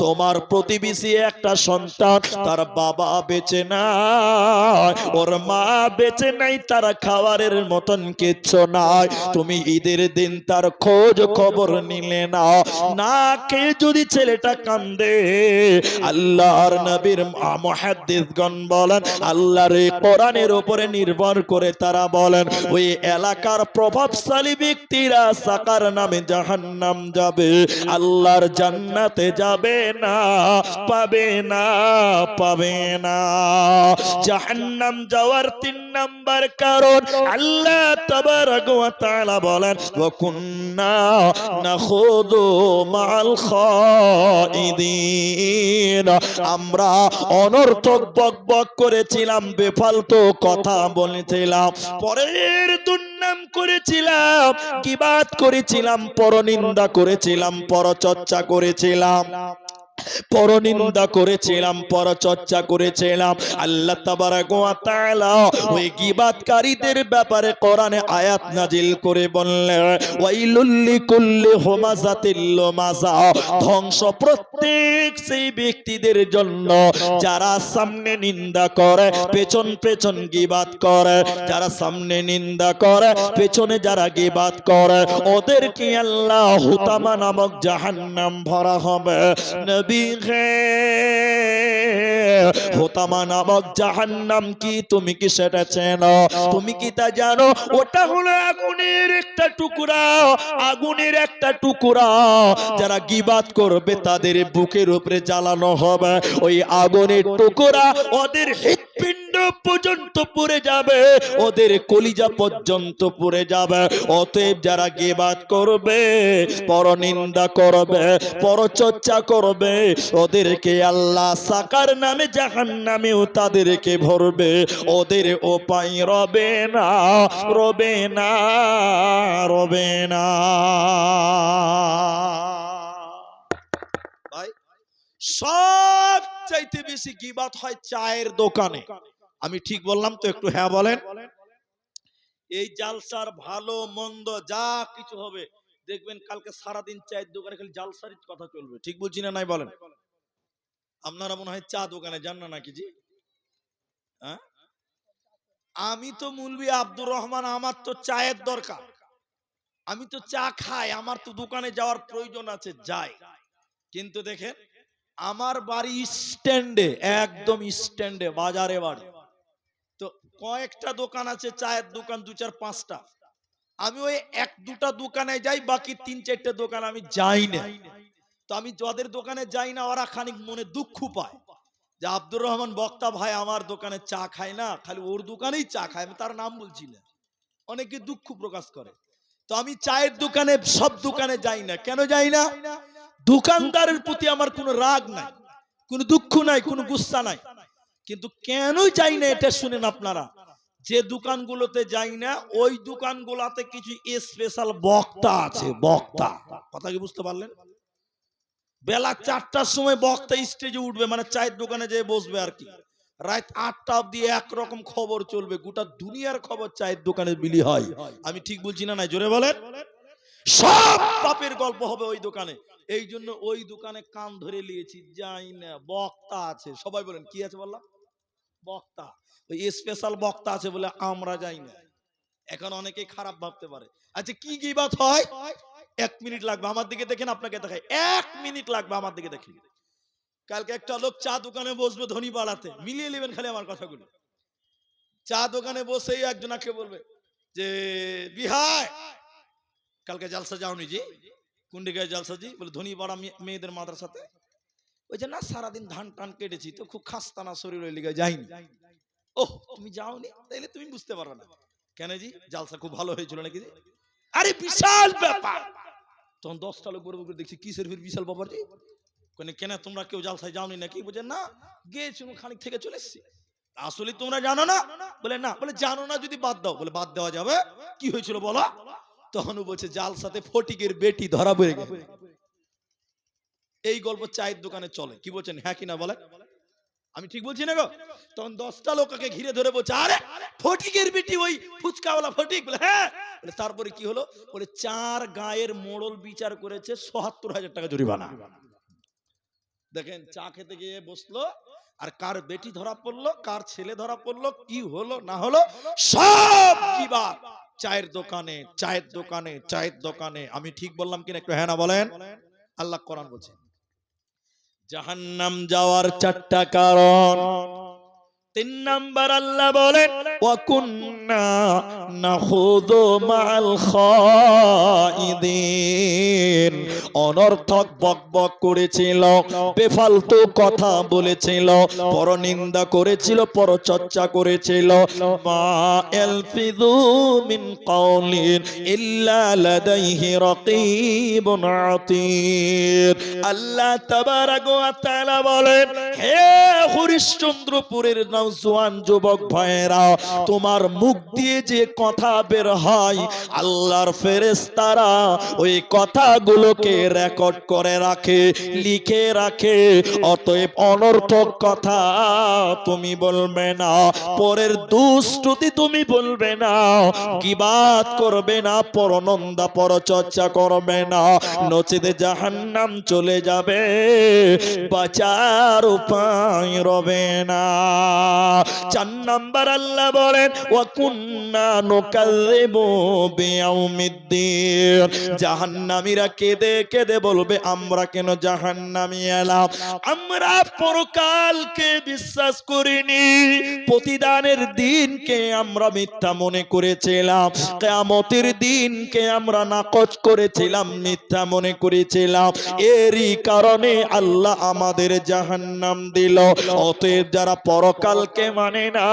তোমার প্রতিবেশী একটা সন্তান, তার বাবা বেঁচে নাই, ওর মা বেঁচে নাই, তার খাবারের মতন কিচ্ছু নাই, তুমি ঈদের দিন তার খোঁজ খবর নিলে না, না খেয়ে যদি ছেলেটা কান্দে, আল্লাহর নবীর মুহাদ্দিসগণ বলেন, আল্লাহর কোরআনের উপরে নির্ভর করে তারা বলেন, ওই এলাকার প্রভাবশালী ব্যক্তিরা সাকার নামে জাহান্নাম যাবে, আল্লাহর জান্নাতে যাবে না, পাবে না, পাবে না। জাহান্নাম যাওয়ার 3 নাম্বার কারণ আল্লাহ তাবারক ওয়া তাআলা বলেন, ওয়া কুন্না নাখুদু মাআল খাইদিন, আমরা অনর্থক বকবক করেছিলাম, বেফালতু কথা বলেছিলাম, পরের দুর্নাম করেছিলাম, গীবাত করেছিলাম, পরনিন্দা করেছিলাম, পরচর্চা করেছিলাম, পরনিন্দা করেছিলাম, পরচর্চা করেছিলাম। আল্লাহ তাবারক ওয়া তাআলা ওই গীবাতকারীদের ব্যাপারে কোরআনে আয়াত নাজিল করে বললেন, ওয়াইলুল লিকুল্লি হুমাযাতিল লুমাযা, ধ্বংস প্রত্যেক সেই ব্যক্তিদের জন্য যারা সামনে নিন্দা করে, পেছন পেছন গীবাত করে, যারা সামনে নিন্দা করে, পেছনে যারা গীবাত করে, ওদেরকে আল্লাহ হুতামা নামক জাহান্নাম ভরা হবে। নবী হোতামা নামক জাহান্নাম কি, তুমি কি সেটা চেনো? তুমি কি তা জানো? ওটা হলো আগুনের একটা টুকরা, আগুনের একটা টুকরা, যারা গীবাত করবে তাদের বুকের উপরে জ্বালানো হবে, ওই আগুনের টুকরা ওদের হৃৎপিণ্ড পর্যন্ত পুড়ে যাবে, ওদের কলিজা পর্যন্ত পুড়ে যাবে। অতএব যারা গীবাত করবে, পরনিন্দা করবে, পরচর্চা করবে, ওদেরকে আল্লাহ সাকার নামে জাহান্নামেও তাদেরকে ভরবে, ওদের উপায় রবে না, রবে না, রবে না। ভাই, সব চাইতে বেশি গীবাত হয় চায়ের দোকানে। আমি ঠিক বললাম তো? একটু হ্যাঁ বলেন। এই জালসার ভালো মন্দ যা কিছু হবে, দেখবেন কালকে সারাদিন চায়ের দোকানে খালি জালসারই কথা চলবে। ঠিক বলছি না নাই বলেন? আপনারা মনে হয় চা দোকানে যান না নাকি? জি, হ্যাঁ। আমি তো মুলবি আব্দুর রহমান, আমার তো চায়ের দরকার, আমি তো চা খাই, আমার তো দোকানে যাওয়ার প্রয়োজন আছে, যাই। কিন্তু দেখেন, আমার বাড়ি স্ট্যান্ডে, একদম স্ট্যান্ডে, বাজারে বাড়ি, তো কয়েকটা দোকান আছে, চায়ের দোকান 2-4-5টা, আমি ওই 1-2টা দোকানে যাই, বাকি 3-4টে দোকান আমি যাই না। তো আমি যাদের দোকানে যাই না, ওরা খানিক মনে দুঃখ পায় যে আব্দুর রহমান বক্তা ভাই আমার দোকানে চা খায় না, খালি ওর দোকানেই চা খায়, আমি তার নাম বলছি না, অনেকে দুঃখ প্রকাশ করে। তো আমি চায়ের দোকানে, সব দোকানে যাই না। কেন যাই না? দোকানদারের প্রতি আমার কোনো রাগ নাই, কোনো দুঃখ নাই, কোনো গুসা নাই, কিন্তু কেন যাই না এটা শুনেন আপনারা। যে দোকানগুলোতে যাই না, ওই দোকানগুলোতে কিছু স্পেশাল বক্তা আছে, বক্তা, কথা কি বুঝতে পারলেন? বেলা 4টার সময় বক্তা স্টেজে উঠবে, মানে চায়ের দোকানে যেয়ে বসবে আর কি, রাত 8টা অবধি একরকম খবর চলবে, গোটা দুনিয়ার খবর চায়ের দোকানে বিলি হয়। আমি ঠিক বলছি না নাই? জোরে বলেন। সব পাপের গল্প হবে ওই দোকানে। এই জন্য ওই দোকানে কান ধরে নিয়েছি, যাই না, বক্তা আছে। সবাই বলেন কি আছে? বললাম বক্তা, ওই স্পেশাল বক্তা আছে বলে আমরা যাই না। এখন অনেকে খারাপ ভাবতে পারে। আচ্ছা, কি গীবাত হয়? 1 মিনিট লাগবে, আমার দিকে দেখেন, আপনাকে দেখাই, 1 মিনিট লাগবে, আমার দিকে দেখেন। কালকে একটা লোক চা দোকানে বসবে ধনী বাড়াতে, মিলিয়ে নেবেন খালি আমার কথাগুলো। চা দোকানে বসেই একজনকে বলবে যে বিহাই কালকে জালসা যাওনি জি? কোন দিকে জালসা জি? বলে ধনী পাড়া মেয়েদের মাদ্রাসাতে। ওই যে না, সারাদিন ধান টান কেটেছি তো খুব খাস্তানা শরীর, ওই লিগে যাইনি। ওহ, তুমি যাওনি, তাইলে তুমি বুঝতে পারবে না। কেন জি, জালসা খুব ভালো হয়েছিল নাকি জি? আরে বিশাল ব্যাপার। তখন 10টা লোক বড় বড় দেখছি কিসের ফির বিশাল ব্যাপার জি? কেন তোমরা কেউ জালসায় যাওনি নাকি? বলছে না, গিয়েছি খানিক থেকে চলে এসেছি। আসলে তোমরা জানো না? বলে না। বলে জানো না যদি বাদ দাও। বলে বাদ দেওয়া যাবে, কি হয়েছিল বলো? তখন ও বলছে জালসাতে ফটিকের বেটি ধরা পড়ে গেছে। এই গল্প চায়ের দোকানে চলে, কি বলছেন, হ্যাঁ কিনা বলে? আমি ঠিক বলছি না গো? তখন 10টা লোককে ঘিরে ধরে বলছে আরে ফটিকের বেটি ওই ফুচকাওয়ালা ফটিক। বলে হ্যাঁ। বলে তারপরে কি হলো? বলে 4 গায়ের মোড়ল বিচার করেছে, ৭৭,০০০ টাকা জরিমানা। দেখেন, চা খেতে গিয়ে বসলো, আর কার বেটি ধরা পড়লো, কার ছেলে ধরা পড়লো, কি হলো না হলো সব কিবার চায়ের দোকানে, চায়ের দোকানে, চায়ের দোকানে। আমি ঠিক বললাম কিনা একটু হ্যাঁ না বলেন? আল্লাহ কোরআন বলছে জাহান্নাম যাওয়ার 4টা কারণ। 3 নাম্বার আল্লাহ বলেন ওয়া কুন্না নাখুদু মাআল খাইদিন। অনর্থক বকবক করেছিল, বেফালতু কথা বলেছিল, পরনিন্দা করেছিল, পরচর্চা করেছিল। মা ইয়ালফিযু মিন কাওলিন ইল্লা লাদাইহি রাকীবুন আতীদ। আল্লাহ তাবারাক ওয়া তাআলা বলেন হে হরিশ্চন্দ্রপুরের নওজোয়ান যুবক ভাইয়েরা, তোমার মুখ দিয়ে যে কথা বের হয় আল্লাহর ফেরেশতারা ওই কথাগুলোকে রেকর্ড করে রাখে, লিখে রাখে। অতএব অনর্থক কথা তুমি বলবে না, পরের দুষ্টুতি তুমি বলবে না, গীবাত করবে না, পরনিন্দা পরচর্চা করবে না, নচেতে জাহান্নাম চলে যাবে, বাঁচার উপায় রবে না। 4 নাম্বার আল্লাহ বলেন ওয়া কুন্না নুকাযযিবু বিয়াউমিদ্দিন। জাহান্নামীরা কেঁদে কেঁদে বলবে আমরা কেন জাহান্নামী এলাম, আমরা পরকালকে বিশ্বাস করিনি, প্রতিদানের দিনকে আমরা মিথ্যা মনে করেছিলাম, কিয়ামতের দিনকে আমরা নাকচ করেছিলাম, মিথ্যা মনে করেছিলাম, এরই কারণে আল্লাহ আমাদের জাহান্নাম দিল। অতএব যারা পরকালকে মানে না,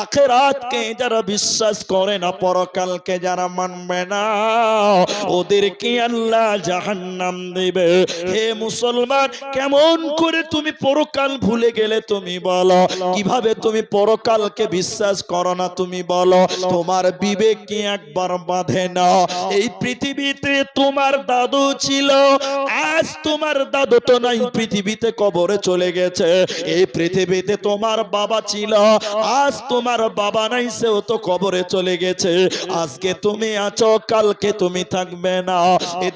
আখিরাতকে যারা বিশ্বাস করে না, পরকালকে যারা মানবে না, ওদেরকে আল্লাহ জাহান্নাম দিবে। হে মুসলমান, কেমন করে তুমি পরকাল ভুলে গেলে তুমি বলো? কিভাবে তুমি পরকালকে বিশ্বাস করো না তুমি বলো? তোমার বিবেক কি একবার বাঁধে না? এই পৃথিবীতে তোমার দাদু ছিল, আজ তোমার দাদু তো নাই, পৃথিবীতে কবরে চলে গেছে। এই পৃথিবীতে তোমার বাবা ছিল, আজ তোমার বাবা নাই, সেও তো কবরে চলে গেছে। আজকে তুমি আছো, কালকে তুমি থাকবে না। এ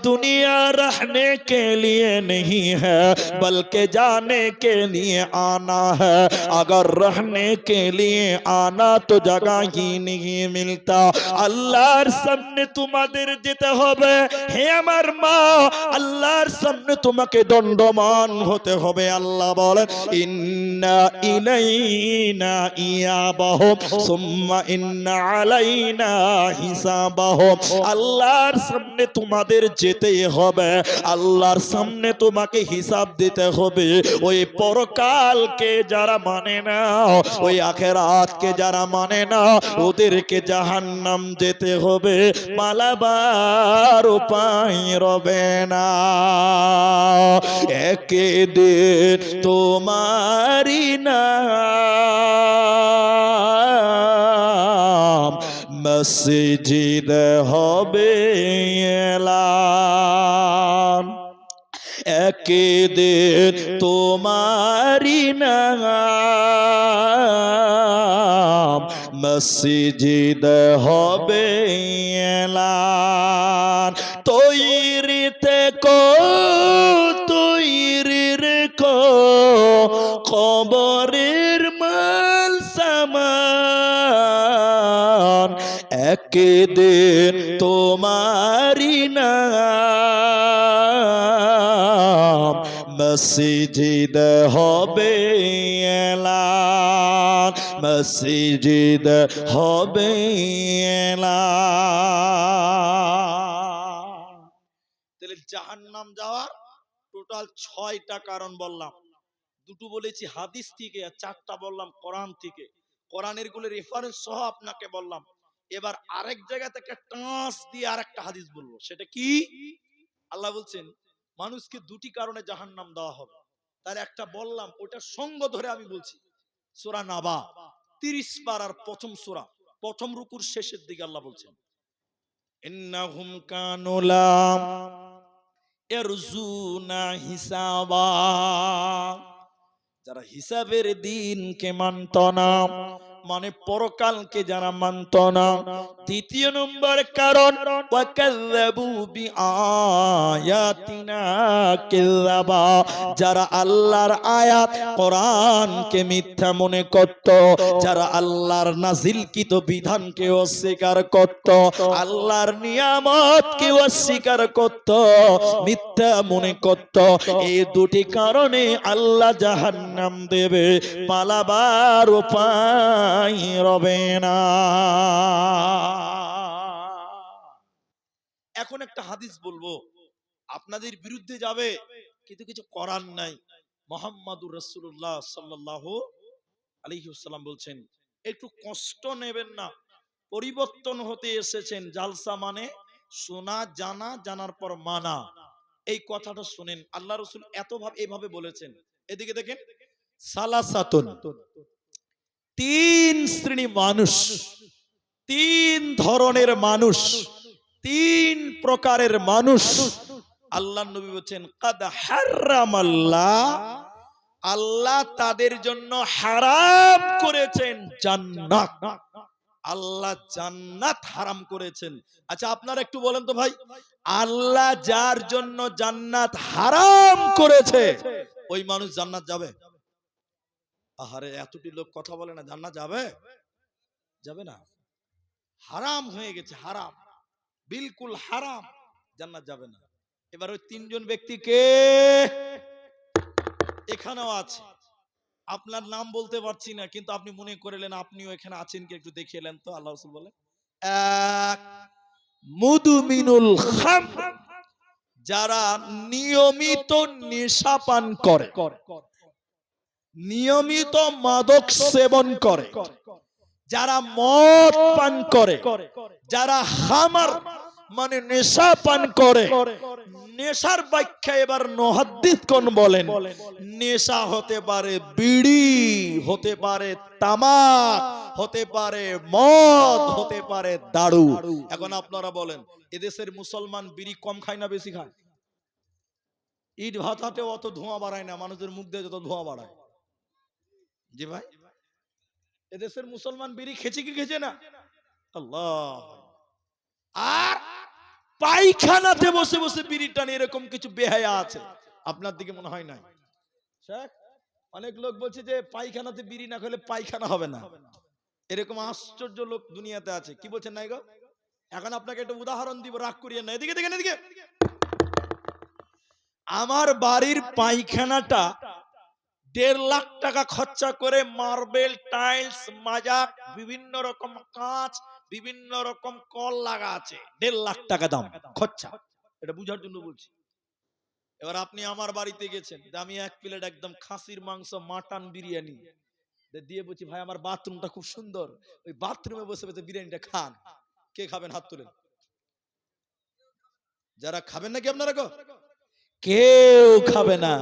দুনিয়া रहने के लिए नहीं है बल्कि जाने के लिए आना है। अगर रहने के लिए आना तो जगह ही नहीं मिलता। আল্লাহর সামনে তোমাদের যেতে হবে। হে আমার মা, আল্লাহর সামনে তোমাকে দণ্ডমান হতে হবে। আল্লাহ বলেন ইন্না ইলাইনা ইয়াবাহুম সুম্মা ইন্না আলাইনা হিসাবাহুম। আল্লাহর সামনে তোমাদের যেতেই হবে, আল্লাহর সামনে তোমাকে হিসাব দিতে হবে। ওই পরকালকে যারা মানে না, ওই আখিরাতকে যারা মানে না, ওদেরকে জাহান্নাম যেতে হবে, পালাবার উপায় রবে না। একদিন তোমারি নাম মসজিদ হবে এলান। একদিন তোমারি নাম মসজিদ হবে এলান। তৈরি থেকো, তৈরি রেখো, কবরের মাল সামান। একদিন তোমারি মসজিদ হবে এলান, মসজিদ হবে এলান। তাহলে জাহান্নাম যাওয়ার টোটাল 6টা কারণ বললাম, দুটো বলেছি হাদিস থেকে আর 4টা বললাম কোরআন থেকে। কোরআনের গুলো রেফারেন্স সহ আপনাকে বললাম। এবার আরেক জায়গা থেকে টাঁচ দিয়ে আরেকটা হাদিস বলবো। সেটা কি? আল্লাহ বলছেন মানুষকে দুটি কারণে জাহান্নাম দেওয়া হবে। তার একটা বললাম, ওটা সঙ্গ ধরে আমি বলছি। সূরা নাবা 30 পারার প্রথম সূরা, প্রথম রুকুর শেষের দিকে আল্লাহ বলছেন ইন্নাহুম কানু লা ইয়ারজুনা হিসাবা, যারা হিসাবের দিনকে মানত না, মানে পরকালকে যারা মানত না। দ্বিতীয় নম্বর কারণ ওয়াকাযাবু বিআয়াতিনা কিযাবা, যারা আল্লাহর আয়াত কোরআনকে মিথ্যা মনে করত, যারা আল্লাহর নাজিলকৃত বিধানকে অস্বীকার করত, আল্লাহর নিয়ামতকে অস্বীকার করত, মিথ্যা মনে করত। এই দুটি কারণে আল্লাহ জাহান্নাম দেবে, পালাবার উপায় রবে না। এখন একটা হাদিস বলবো, আপনাদের বিরুদ্ধে যাবে, কিন্তু কিছু করার নাই। মুহাম্মাদুর রাসূলুল্লাহ সাল্লাল্লাহু আলাইহি ওয়াসাল্লাম বলছেন একটু কষ্ট নেবেন না, পরিবর্তন হতে এসেছেন। জালসা মানে শোনা, জানা, জানার পর মানা। এই কথাটা শুনেন, আল্লাহ রাসূল এভাবে বলেছেন। এদিকে দেখেন, সালাসাতুন, 3 শ্রেণী মানুষ, 3 ধরনের মানুষ, 3 প্রকারের মানুষ। আল্লাহ নবী বলেছেন কাদ হারামাল্লাহ, আল্লাহ তাদের জন্য হারাম করেছেন জান্নাত। আল্লাহ জান্নাত হারাম করেছেন। আচ্ছা আপনারা একটু বলেন তো ভাই, আল্লাহ যার জন্য জান্নাত হারাম করেছে ওই মানুষ জান্নাত যাবে? আহারে, এতটি লোক কথা বলে না, জান্নাত যাবে? যাবে না। হারাম হয়ে গেছে, হারাম, বিলকুল হারাম, জান্নাত যাবে না। এবার ওই 3 জন ব্যক্তিকে এখানেও আছে, আপনার নাম বলতে পারছি না, কিন্তু আপনি মনে করলেন আপনিও এখানে আছেন কি, একটু দেখিয়ে নেন তো। আল্লাহ রাসূল বলেন এক, মুদমিনুল খামর, যারা নিয়মিত নেশা পান করে, নিয়মিত মাদক সেবন করে, যারা মদ পান করে, যারা খামার মানে নেশা পান করে। নেশার ব্যাখ্যা এবার মুহাদ্দিস কোন বলেন, নেশা হতে পারে বিড়ি, হতে পারে তামাক, হতে পারে মদ, হতে পারে দারু। এখন আপনারা বলেন এদেশের মুসলমান বিড়ি কম খায় না বেশি খায়? ইট ভাতাতে অত ধোঁয়া বাড়ায় না, মানুষের মুখ দিয়ে যত ধোঁয়া বাড়ায়। জি ভাই, এদেশের মুসলমান বিড়ি খেছে কি খেছে না? আল্লাহ। আর পায়খানাতে বসে বসে বিড়ি টানে, এরকম কিছু বেহায়া আছে, আপনার দিকে মনে হয় না? অনেক লোক বলছে যে পায়খানাতে বিড়ি না খেলে পায়খানা হবে না, এরকম আশ্চর্য লোক দুনিয়াতে আছে। কি বলছেন নাই গো? এখন আপনাকে একটা উদাহরণ দিব, রাগ করিয়েন না। এদিকে দেখেন, এদিকে। আমার বাড়ির পায়খানাটা 1.5 লাখ টাকা খরচা করে মার্বেল, টাইলস, মাজাক, বিভিন্ন রকম কাঁচ, বিভিন্ন রকম কল লাগা আছে। 1.5 লাখ টাকা দাম খরচা, এটা বুঝার জন্য বলছি। এবার আপনি আমার বাড়িতে গেছেন, আমি 1 প্লেট একদম খাসির মাংস, মাটন বিরিয়ানি দিয়ে বলছি ভাই আমার বাথরুমটা খুব সুন্দর, ওই বাথরুমে বসে বসে বিরিয়ানিটা খান। কে খাবেন? হাত তুলেন। যারা খাবেন নাকি আপনারা গো? কেউ খাবে না।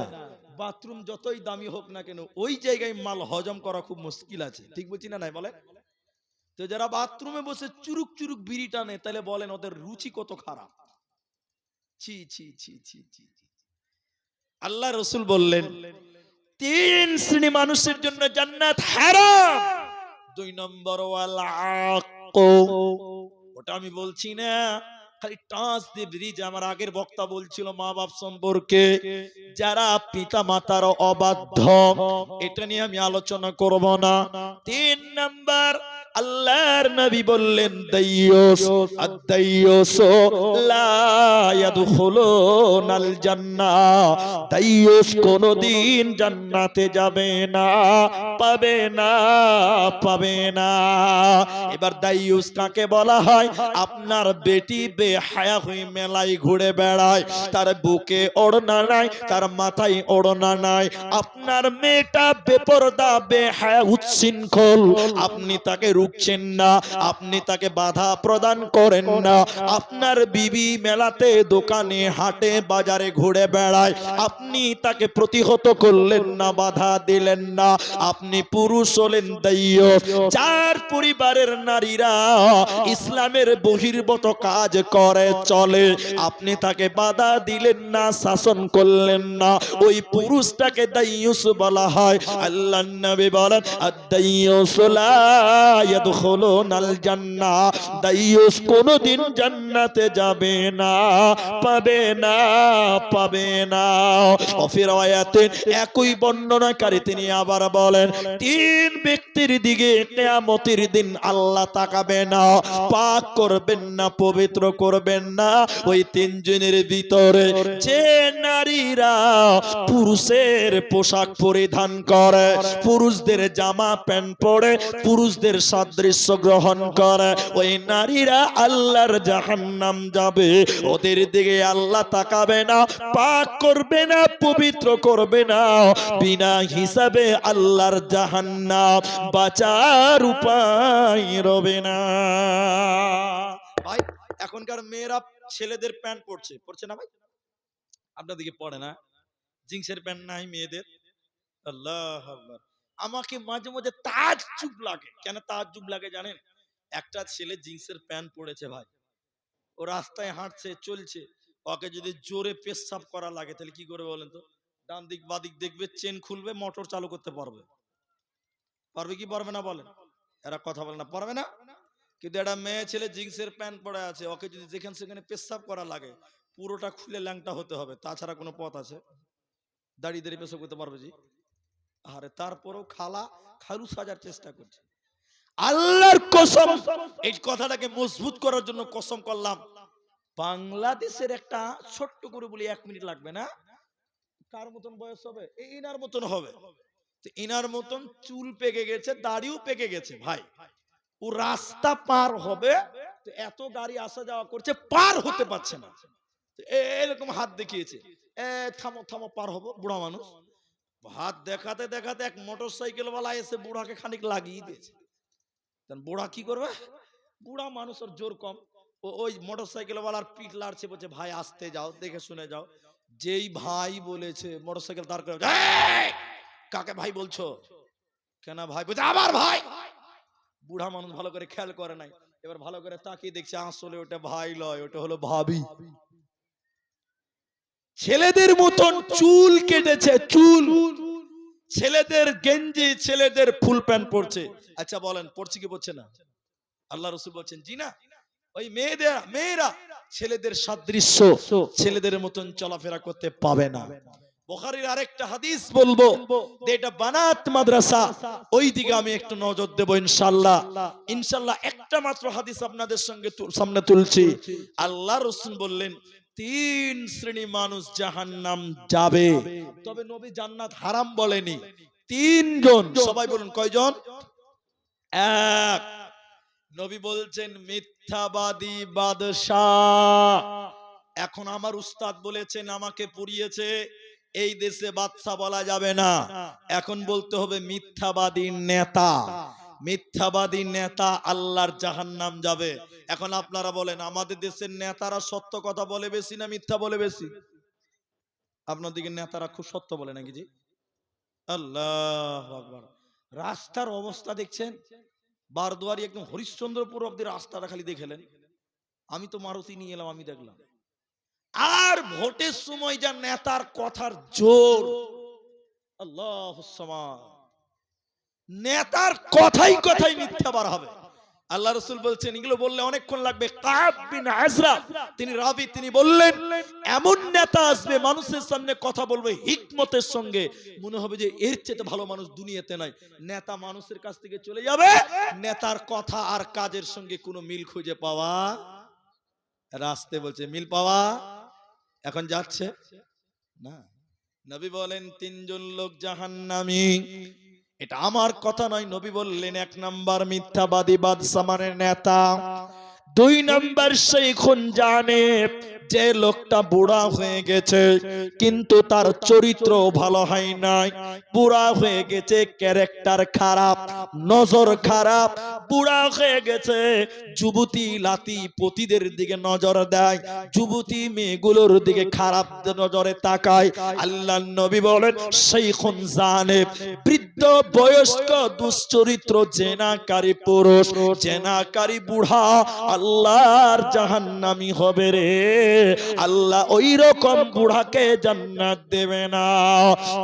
বাথরুম যতই দামি হোক না কেন, ওই জায়গায় মাল হজম করা খুব মুশকিল আছে। ঠিক বলছি না নাই বলে? তো যারা বাথরুমে বসে চুরুক চুরুক বিড়ি টানে, তাহলে বলেন ওদের রুচি কত খারাপ। ছি ছি ছি ছি ছি। আল্লাহ রাসূল বললেন 3 শ্রেণী মানুষের জন্য জান্নাত হারাম। 2 নম্বর ওয়াল আক, ওটা আমি বলছি না, খালি টাচ দিয়ে ব্রিজ। আমার আগের বক্তা বলছিল মা বাপ সম্পর্কে, যারা পিতা মাতার অবাধ্য, এটা নিয়ে আমি আলোচনা করব না। 3 নাম্বার আল্লাহর নবী বললেন দাইয়ুস আদ-দাইয়ুস লা ইয়াদখুলুনাল জান্নাহ, দাইয়ুস কোনদিন জান্নাতে যাবে না, পাবে না, পাবে না। এবার দাইয়ুস কাকে বলা হয়? আপনার বেটি বেহায়া হয়ে মেলায় ঘুরে বেড়ায়, তার বুকে ওড়না নাই, তার মাথায় ওড়না নাই। আপনার মেয়েটা বেপরদা বেহায়া উচ্ছৃঙ্খল, আপনি তাকে রুখছেন না, আপনি তাকে বাধা প্রদান করেন না। আপনার বিবি মেলাতে দোকানে হাটে বাজারে ঘুরে বেড়ায়, আপনি তাকে প্রতিহত করলেন না, বাধা দিলেন না। আপনি পুরুষ হলেন দাইয়ুস। যার পরিবারের নারীরা ইসলামের বহির্ভূত কাজ করে চলে, আপনি তাকে বাধা দিলেন না, শাসন করলেন না, ওই পুরুষটাকে দাইয়ুস বলা হয়। আল্লাহর নবী বলেন আদ-দাইয়ুস লা ইয়াদখুলুনাল জান্নাহ, দাইয়ুস কোনদিন জান্নাতে যাবে না, পাবে না, পাবে না। ফি রাওয়ায়াতে একই বর্ণনাকারী তিনি আবার বলেন, তিন ব্যক্তির দিকে কিয়ামতের দিন আল্লাহ তাকাবে না, পাক করবেন না, পবিত্র করবেন না। ওই তিনজনের ভিতরে যে নারীরা পুরুষের পোশাক পরিধান করে, পুরুষদের জামা প্যান্ট পরে, পুরুষদের সাদৃশ্য গ্রহণ করে, ওই নারীরা আল্লাহর জাহান্নাম যাবে। ওদের দিকে আল্লাহ তাকাবে না, পাক করবে না, পবিত্র করবে না, বিনা হিসাবে আল্লাহর জাহান্নাম, বাঁচার উপায় রবে না। ভাই এখনকার মেয়েরা ছেলেদের প্যান্ট পরছে, পরছে না ভাই? আপনাদেরকে পড়ে না? জিন্সের প্যান্ট নাই মেয়েদের। আল্লাহ আকবার। আমাকে মাঝে মাঝে তাজ্জুব লাগে। কেন তাজ্জুব লাগে জানেন? একটা ছেলে জিন্সের প্যান্ট পরেছে ভাই, ও রাস্তায় হাঁটছে চলছে, ওকে যদি জোরে পেশাব করা লাগে তাহলে কি করবে বলেন তো? ডান দিক বাদিক দেখবে, চেন খুলবে, মোটর চালু করতে পারবে? পারবে কি পারবে না বলেন? এরা কথা বলে না, পারবে না। কিন্তু একটা মেয়ে ছেলে জিন্সের প্যান্ট পরে আছে, ওকে যদি যেখানে সেখানে পেশাব করা লাগে পুরোটা খুলে ল্যাংটা হতে হবে, তাছাড়া কোনো পথ আছে? দাঁড়িয়ে দাঁড়িয়ে পেশাব করতে পারবে জি? আরে তারপরেও খালু সাজার চেষ্টা করছে। আল্লাহর কসম, এই কথাটাকে মজবুত করার জন্য কসম করলাম, বাংলাদেশের একটা ছোট্ট করে বলি, 1 মিনিট লাগবে না, কার মতন বয়স হবে? ইনার মতন হবে। তো ইনার মতন চুল পেকে গেছে, দাড়িও পেকে গেছে ভাই, ও রাস্তা পার হবে তো এত গাড়ি আসা যাওয়া করছে, পার হতে পারছে না, এরকম হাত দেখিয়েছে, থামো থামো পার হবো। বুড়া মানুষ হাত দেখাতে দেখাতে এক মোটর সাইকেল ওয়ালা এসে বুড়াকে খানিক লাগিয়ে দিয়েছে। বুড়া কি করবে? বুড়া মানুষের জোর কম, ওই মোটর সাইকেল ওয়ালার পিঠ লাড়ছে, বলছে ভাই আসতে যাও, দেখে শুনে যাও। যেই ভাই বলেছে মোটর সাইকেল দাঁড় করে, কাকে ভাই বলছো? কেন ভাই? বলছে আবার ভাই। বুড়া মানুষ ভালো করে খেয়াল করে নাই, এবার ভালো করে তাকিয়ে দেখছে, আসলে ওটা ভাই লয়, ওটা হলো ভাবি। ছেলেদের মতন চুল কেটেছে, চুল, ছেলেদের গেঞ্জি, ছেলেদের ফুল প্যান্ট পরছে। আচ্ছা বলেন পরছে কি পরছে না? আল্লাহ রাসূল বলছেন জি না। ওই মেয়েরা ছেলেদের সাদৃশ্য, ছেলেদের মতন চলাফেরা করতে পাবে না। বুখারীর আরেকটা হাদিস বলবো, এটা বানাত মাদ্রাসা, ওই দিকে আমি একটু নজর দেব ইনশাআল্লাহ। ইনশাআল্লাহ একটা মাত্র হাদিস আপনাদের সঙ্গে সামনে তুলছি। আল্লাহ রাসূল বললেন 3 শ্রেণী মানুষ জাহান্নাম যাবে, তবে নবী জান্নাত হারাম বলেনি। 3 জন, সবাই বলুন কয়জন? 1, নবী বলছেন মিথ্যাবাদী বাদশাহ। এখন আমার উস্তাদ বলেছেন, আমাকে পড়িয়েছে, এই দেশে বাদশা বলা যাবে না, এখন বলতে হবে মিথ্যাবাদী নেতা। মিথ্যাবাদী নেতা আল্লাহর জাহান্নাম যাবে। এখন আপনারা বলেন, আমাদের দেশের নেতারা সত্য কথা বলে বেশি না মিথ্যা বলে বেশি? আপনার দিকে নেতারা খুব সত্য বলে নাকি জি? আল্লাহু আকবার। রাস্তার অবস্থা দেখছেন, বারদুয়ারি একদম হরিশ্চন্দ্রপুর অব্দি রাস্তাটা খালি দেখলেন, আমি তো মারুতি নিয়ে এলাম, আমি দেখলাম। আর ভোটের সময় যা নেতার কথার জোর, আল্লাহুস সামাদ, নেতার কথাই কথাই মিথ্যা বার হবে। আল্লাহ রাসূল বলছেন এগুলো বললে অনেকক্ষণ লাগবে। কাব বিন আজরাফ তিনি রাবী, তিনি বললেন এমন নেতা আসবে মানুষের সামনে কথা বলবে হিকমতের সঙ্গে, মনে হবে যে এর চেয়ে ভালো মানুষ দুনিয়াতে নাই। নেতা মানুষের কাছ থেকে চলে যাবে, নেতার কথা আর কাজের সঙ্গে কোনো মিল খুঁজে পাওয়া, রাস্তে বলছে মিল পাওয়া এখন যাচ্ছে না। নবী বলেন তিনজন লোক জাহান্নামী। এটা আমার কথা নয়, নবী বললেন এক নাম্বার মিথ্যাবাদী বাদশামানের নেতা, দুই নাম্বার শাইখুন জানেব, যে লোকটা বুড়া হয়ে গেছে কিন্তু তার চরিত্র ভালো হয় নাই, বুড়া হয়ে গেছে, ক্যারেক্টার খারাপ, নজর খারাপ, বুড়া হয়ে গেছে, যুবতী লাতি পতিদের দিকে নজর দেয়, যুবতী মেয়েগুলোর দিকে খারাপ নজরে তাকায়। আল্লাহর নবী বলেন শাইখুন জানেব, বৃদ্ধ বয়স্ক দুশ্চরিত্র জেনাকারী পুরুষ, জেনাকারী বুড়া আল্লাহর জাহান্নামী হবে রে। আল্লাহ ওই রকম বুড়াকে জান্নাত দেবে না।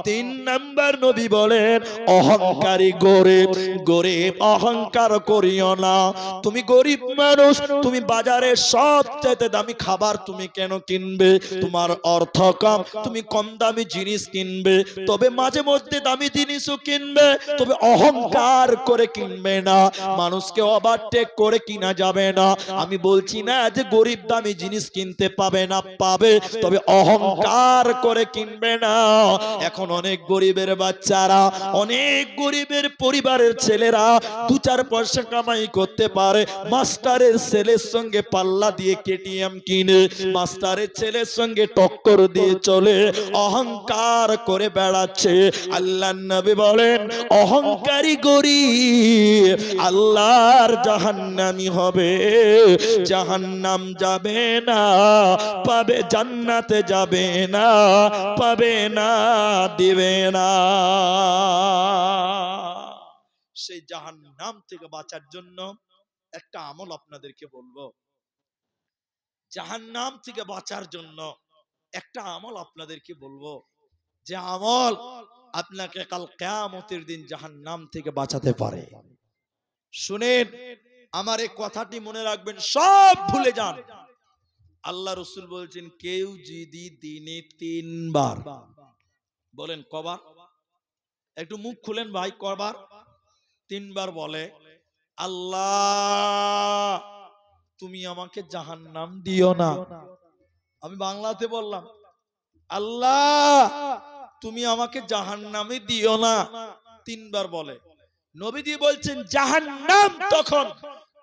তিন নাম্বার নবী বলেন অহংকারী গরিব, গরিব অহংকার করিও না। তুমি গরিব মানুষ, তুমি বাজারে সবচেয়ে দামি খাবার তুমি কেন কিনবে? তোমার অর্থ কম, তুমি কম দামি জিনিস কিনবে, তবে মাঝে মধ্যে দামি জিনিসও কিনবে, তবে অহংকার করে কিনবে না, মানুষকে ওভারটেক করে কিনা যাবে না। আমি বলছি না যে গরিব দামি জিনিস কিনতে পাবে না, পাবে, তবে অহংকার করে কিনবে না। এখন অনেক গরিবের বাচ্চারা, অনেক গরিবের পরিবারের ছেলেরা দু চার পয়সা কামাই করতে পারে, মাস্টারের ছেলের সঙ্গে পাল্লা দিয়ে কেটিএম কিনে মাস্টারের ছেলের সঙ্গে টক্কর দিয়ে চলে, অহংকার করে বেড়াচ্ছে। আল্লাহর নবী বলেন অহংকারী গরিব আল্লাহর জাহান্নামী হবে, জাহান্নাম যাবে না, পাবে জান্নাতে যাবে না, পাবে না, দিবে না। সেই জাহান্নাম থেকে বাঁচার জন্য একটা আমল আপনাদেরকে বলবো। জাহান্নাম থেকে বাঁচার জন্য একটা আমল আপনাদেরকে বলবো, যে আমল আপনাকে কাল কিয়ামতের দিন জাহান্নাম থেকে বাঁচাতে পারে। শুনেন, আমার এই কথাটি মনে রাখবেন, সব ভুলে যান। আল্লাহ রাসূল বলছেন কেউ যদি দিনে 3 বার, বলেন কবার? একটু মুখ খুলেন ভাই, কবার? 3 বার বলে আল্লাহ তুমি আমাকে জাহান্নাম দিও না, আমি বাংলাতে বললাম আল্লাহ তুমি আমাকে জাহান্নামে দিও না, 3 বার বলে। নবীজি বলছেন জাহান্নাম তখন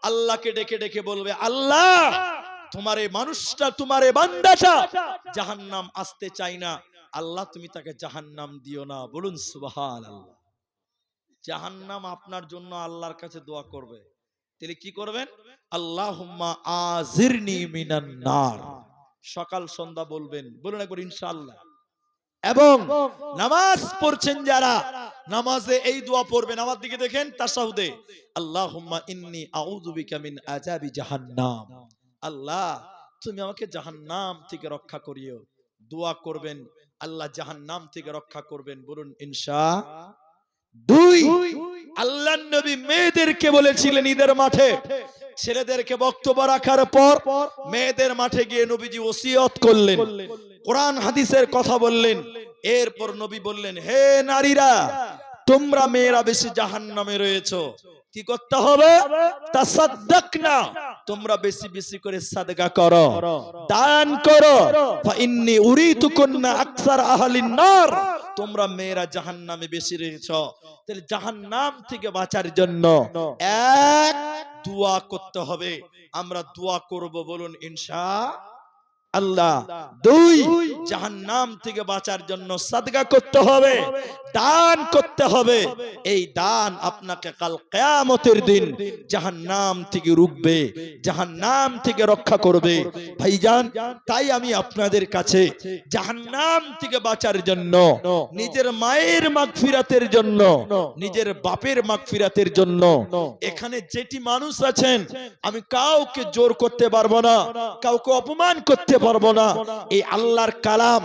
আল্লাহকে ডেকে ডেকে বলবে আল্লাহ তোমার এই মানুষটা, তোমার এই বান্দাটা জাহান্নাম আসতে চাই না, আল্লাহ তুমি তাকে জাহান্নাম দিও না। বলুন সুবহানাল্লাহ। জাহান্নাম আপনার জন্য আল্লাহর কাছে দোয়া করবে। তাহলে কি করবেন? আল্লাহুম্মা আজিরনি মিনান নার, সকাল সন্ধ্যা বলবেন, বলুন একবার ইনশাআল্লাহ। এবং নামাজ পড়ছেন যারা, নামাজে এই দোয়া পড়বেন, আমার দিকে দেখেন তাশাহুদে, আল্লাহুম্মা ইন্নী আউযু বিকা মিন আযাবি জাহান্নাম, আল্লাহ তুমি আমাকে জাহান্নাম থেকে রক্ষা করিও। দোয়া করবেন, আল্লাহ জাহান্নাম থেকে রক্ষা করবেন, বলুন ইনশাআল্লাহ। 2, আল্লাহর নবী মেয়েদেরকে বলেছিলেন ঈদের মাঠে, ছেলেদেরকে বক্তব্য রাখার পর মেয়েদের মাঠে গিয়ে নবীজি ওসিয়ত করলেন, কোরআন হাদিসের কথা বললেন। এরপর নবী বললেন হে নারীরা, তোমরা মেয়েরা বেশি জাহান্নামে রয়েছো, কি করতে হবে? তাসাদদাকনা, তোমরা বেশি বেশি করে সাদকা করো, দান করো, ফা ইন্নী উরিতুকুন্না আকসার আহলিন নার, তোমরা মেয়েরা জাহান্নামে বেশি রয়েছো। তাহলে জাহান্নাম থেকে বাঁচার জন্য এক, দোয়া করতে হবে। আমরা দোয়া করব, বলুন ইনশাআল্লাহ। 2, জাহান্নাম থেকে বাঁচার জন্য সাদকা করতে হবে, দান করতে হবে। এই দান আপনাকে কাল কিয়ামতের দিন জাহান্নাম থেকে রুখবে, জাহান্নাম থেকে রক্ষা করবে। ভাইজান, তাই আমি আপনাদের কাছে জাহান্নাম থেকে বাঁচার জন্য, নিজের মায়ের মাগফিরাতের জন্য, নিজের বাপের মাগফিরাতের জন্য, এখানে যেটি মানুষ আছেন আমি কাউকে জোর করতে পারবো না, কাউকে অপমান করতে পারবো না। এই আল্লাহর কালাম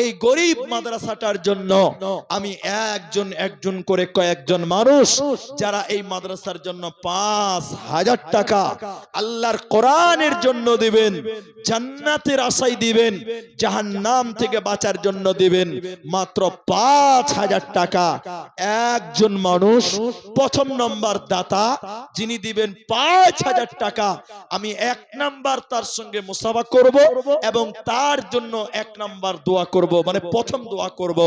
এই গরিব মাদ্রাসাটার জন্য আমি একজন একজন করে কয়েকজন মানুষ যারা এই মাদ্রাসার জন্য 5,000 টাকা আল্লাহর কোরআনের জন্য দিবেন, জান্নাতের আশায় দিবেন, জাহান্নাম থেকে বাঁচার জন্য দিবেন, মাত্র 5,000 টাকা একজন মানুষ প্রথম নম্বর দাতা যিনি দিবেন 5,000 টাকা, আমি 1 নাম্বার তার সঙ্গে মুসাফা করব এবং তার জন্য 1 নাম্বার দোয়া করব, মানে প্রথম দোয়া করব।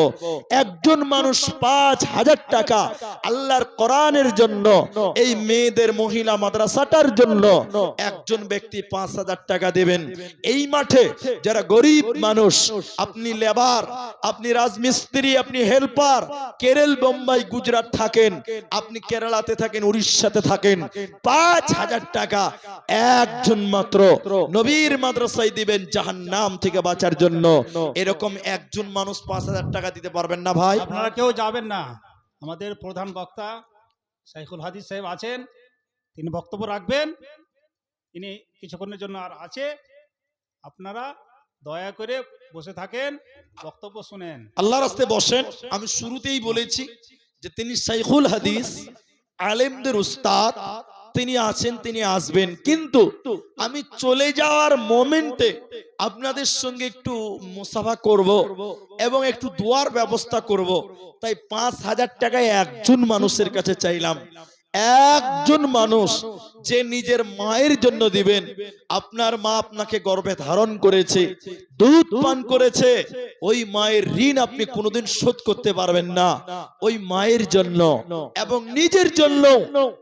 একজন মানুষ 5,000 টাকা আল্লাহর কোরআনের জন্য, এই মেয়েদের মহিলা মাদ্রাসাটার জন্য একজন ব্যক্তি 5,000 টাকা দেবেন। এই মাঠে যারা গরিব মানুষ, আপনি লেবার, আপনি রাজমিস্ত্রি, আপনি হেল্পার, কেরল, বোম্বাই, গুজরাট থাকেন, আপনি কেরালাতে থাকেন, উড়িষ্যাতে থাকেন, 5,000 টাকা একজন মাত্র নবীর মাদ্রাসায় দিবেন জাহান্নাম থেকে বাঁচার জন্য। এরকম একজন মানুষ 5,000 টাকা দিতে পারবেন না ভাই? আপনারা কেউ যাবেন না, আমাদের প্রধান বক্তা শাইখুল হাদিস সাহেব আছেন, তিনি বক্তব্য রাখবেন, তিনি কিছুক্ষণের জন্য আর আছে, আপনারা দয়া করে বসে থাকেন, বক্তব্য শুনেন, আল্লাহর রাস্তায় বসেন। আমি শুরুতেই বলেছি যে তিনি শাইখুল হাদিস, আলেমদের উস্তাদ, তিনি আছেন, তিনি আসবেন, কিন্তু আমি চলে যাওয়ার মোমেন্টে আপনাদের সঙ্গে একটু মুসাফা করব এবং একটু দোয়ার ব্যবস্থা করব, তাই 5,000 টাকায় একজন মানুষের কাছে চাইলাম। একজন মানুষ যে নিজের মায়ের জন্য দিবেন, আপনার মা আপনাকে গর্ভে ধারণ করেছে, দুধ পান করেছে, ওই মায়ের ঋণ আপনি কোনোদিন শোধ করতে পারবেন না, ওই মায়ের জন্য এবং নিজের জন্য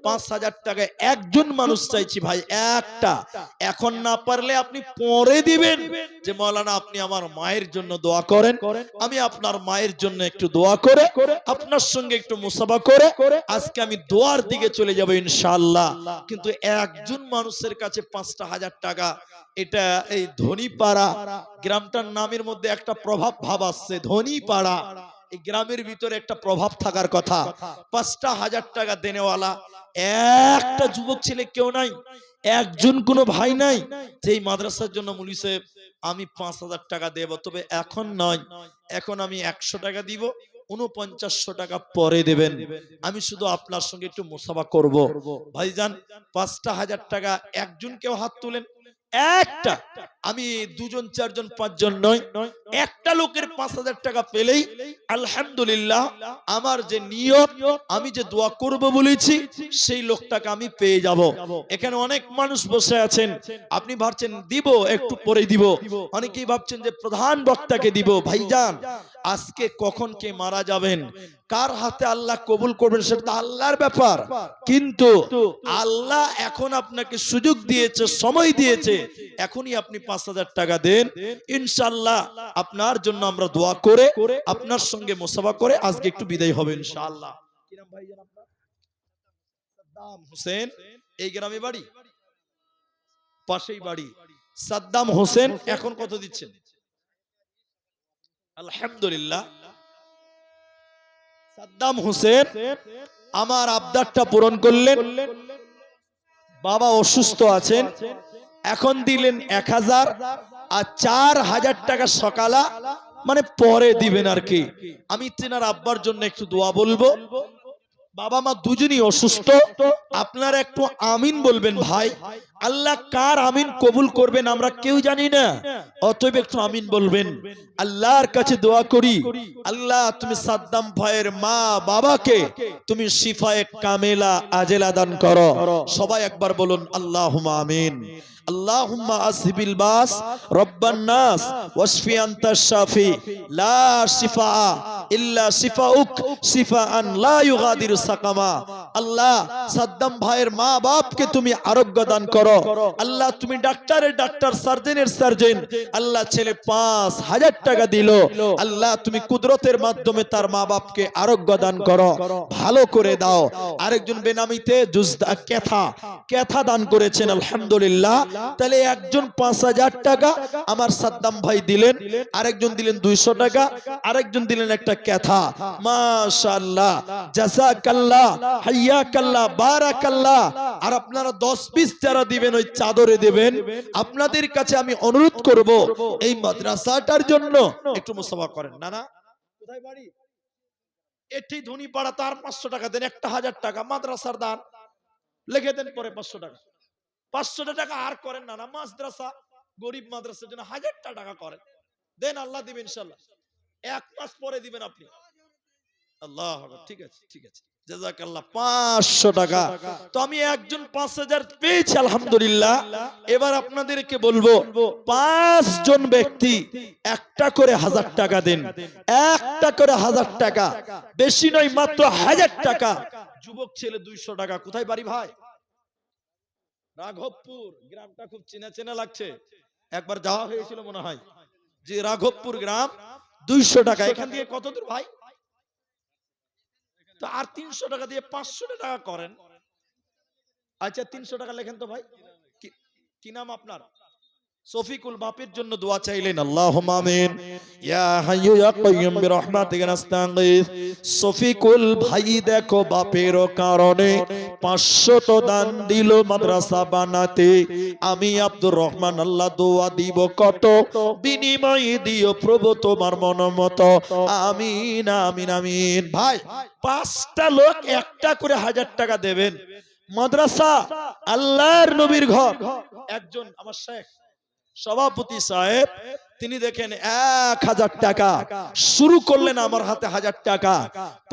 5,000 টাকায় একজন মানুষ চাইছি ভাই, একটা। এখন না পারলে আপনি পরে দিবেন যে মাওলানা আপনি আমার মায়ের জন্য দোয়া করেন, আমি আপনার মায়ের জন্য একটু দোয়া করে আপনার সঙ্গে একটু মুসাফা করে আজকে আমি দোয়ার দিকে চলে যাব ইনশাআল্লাহ। কিন্তু একজন মানুষের কাছে 5,000 টাকা, এটা এই ধনীপাড়া গ্রামটার নামের মধ্যে একটা প্রভাব ভাব আসছে, ধনীপাড়া, এই গ্রামের ভিতরে একটা প্রভাব থাকার কথা। 5,000 টাকা দেনেওয়ালা একটা যুবক ছেলে কেউ নাই, একজন কোনো ভাই নাই যে এই মাদ্রাসার জন্য মুলি সাহেব আমি 5,000 টাকা দেব, তবে এখন নয়, এখন আমি 100 টাকা দিব, 4900 টাকা পরে দেবেন, আমি শুধু আপনার সঙ্গে একটু মুসাফা করব। ভাইজান 5,000 টাকা একজন কেউ হাত তুলেন, একটা, আমি 2 জন 4 জন 5 জন নয়, একটা লোকের 5,000 টাকা পেলেই আলহামদুলিল্লাহ আমার যে নিয়ত, আমি যে দোয়া করব বলেছি, সেই লোকটাকে আমি পেয়ে যাব। এখানে অনেক মানুষ বসে আছেন, আপনি ভাবছেন দিব একটু পরে দিব, অনেকেই ভাবছেন যে প্রধান বক্তাকে দিব। ভাইজান আজকে কখন কে মারা যাবেন, কার হাতে আল্লাহ কবুল করবেন সেটা তো আল্লাহর ব্যাপার, কিন্তু আল্লাহ এখন আপনাকে সুযোগ দিয়েছে, সময় দিয়েছে, এখনই আপনি 5,000 টাকা দেন, ইনশাআল্লাহ আপনার জন্য আমরা দোয়া করে আপনার সঙ্গে মুসাফা করে আজকে একটু বিদায় হবে ইনশাআল্লাহ। কি নাম ভাইজান আপনার? সাদ্দাম হোসেন, এই গ্রামে বাড়ি, পাশেই বাড়ি। সাদ্দাম হোসেন এখন কত দিচ্ছেন? আলহামদুলিল্লাহ। সাদ্দাম হোসেন আমার আবদারটা পূরণ করলেন, বাবা অসুস্থ আছেন, এখন দিলেন 1,000 আর 4,000 টাকা সকালা, মানে পরে দিবেন আর কি। আমি তেনার আব্বার জন্য একটু দোয়া বলবো, বাবা মা দুজনই অসুস্থ, আপনারা একটু আমিন বলবেন ভাই, আল্লাহ কার আমিন কবুল করবেন আমরা কেউ জানি না, অতএব একটু আমিন বলবেন। আল্লাহর কাছে দোয়া করি, আল্লাহ তুমি সাদ্দাম ভাইয়ের মা বাবাকে তুমি শিফায়ে কামেলা আজেলা দান করো। সবাই একবার বলুন আল্লাহুম্মা আমিন। আল্লাহুম্মা আসহিবিল বাস রব্বান নাস ওয়াশফি আনতাশ শাফি লা শিফা ইল্লা শিফাউক শিফাআন লা ইউগাদিরু সাকামা। আল্লাহ সাদ্দাম ভাইয়ের মা বাপকে তুমি আরোগ্য দান করো, আল্লাহ তুমি ডাক্তারের ডাক্তার, সার্জনের সার্জন, আল্লাহ ছেলে 5,000 টাকা দিল, আল্লাহ তুমি কুদরতের মাধ্যমে তার মা বাপকে আরোগ্য দান করো, ভালো করে দাও। আরেকজন বেনামিতে জুজদা কেথা দান করেছেন, আলহামদুলিল্লাহ তাহলে একজন 5,000 টাকা আমার সাদ্দাম ভাই দিলেন, আরেকজন দিলেন 200 টাকা, আরেকজন দিলেন একটা ক্যাথা। মাশাআল্লাহ, জাযাকাল্লাহ, হাইয়াকাল্লাহ, বারাকাল্লাহ। আর আপনারা 10 পিস যারা দিবেন ওই চাদরে দেবেন। আপনাদের কাছে আমি অনুরোধ করব এই মাদ্রাসাটার জন্য একটু মুসাফা করেন। না না, কোথায় বাড়ি? এটি ধনী পাড়া, তার 500 টাকা দেন, 1000 টাকা মাদ্রাসার দান লিখে দেন, পরে 500 টাকা। 500 টাকা আর করেন না, না মাদ্রাসা, গরিব মাদ্রাসার জন্য 1000 টাকা করেন, দেন, আল্লাহ দিবেন ইনশাআল্লাহ। 1 মাস পরে দিবেন আপনি। আল্লাহ, ঠিক আছে, ঠিক আছে, জাযাকাল্লাহ। 500 টাকা তো আমি একজন 5000 পেয়েছি আলহামদুলিল্লাহ। এবার আপনাদেরকে বলবো 5 জন ব্যক্তি একটা করে 1000 টাকা দেন, একটা করে 1000 টাকা, বেশি নয়, মাত্র 1000 টাকা। যুবক ছেলে 200 টাকা। কোথায় বাড়ি ভাই? রাঘবপুর। গ্রামটা খুব চেনা চেনা লাগছে, একবার যাওয়া হয়েছিল মনে হয়। যে রাঘবপুর গ্রাম, 200 টাকা। এখান থেকে কত দূর ভাই? তো আর 300 টাকা দিয়ে 500 টাকা করেন। আচ্ছা 300 টাকা লেখেন তো ভাই। কি নাম আপনার? শফিকুল। বাপের জন্য দোয়া চাইলেন, আল্লাহুম্মা আমিন। ইয়া হাইয়্যু ইয়া কাইয়্যুম বিরহমাতিকা নাস্তাগীথ। শফিকুল ভাই দেখো বাপের কারণে 500 তো দান দিল মাদ্রাসা বানাতে। আমি আব্দুর রহমান আল্লাহ দোয়া দিব কত, বিনিময় দিও প্রভু তোমার মন মতো। আমিন আমিন আমিন। ভাই 5টা লোক একটা করে 1000 টাকা দেবেন। মাদ্রাসা আল্লাহর নবীর ঘর। একজন আমার শেখ সভাপতি সাহেব, তিনি দেখেন 1000 টাকা শুরু করলেন, আমার হাতে 1000 টাকা।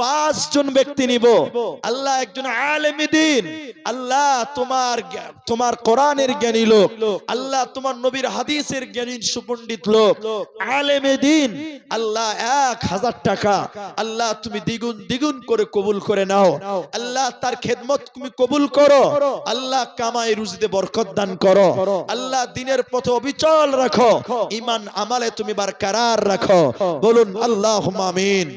5 জন ব্যক্তি নিব। আল্লাহ একজন আলেমে দ্বীন, আল্লাহ তোমার কোরআনের জ্ঞানী লোক, আল্লাহ তোমার নবীর হাদিসের জ্ঞানী সুপণ্ডিত লোক, আলেমে দ্বীন, আল্লাহ 1000 টাকা আল্লাহ তুমি দ্বিগুণ দ্বিগুণ করে কবুল করে নাও। আল্লাহ তার খেদমত তুমি কবুল করো। আল্লাহ কামাই রুজিতে বরকত দান করো। আল্লাহ দিনের পথে অবিচল রাখো। ঈমান আমালে তুমি বরকরার রাখো। বলুন আল্লাহুম্মা আমিন।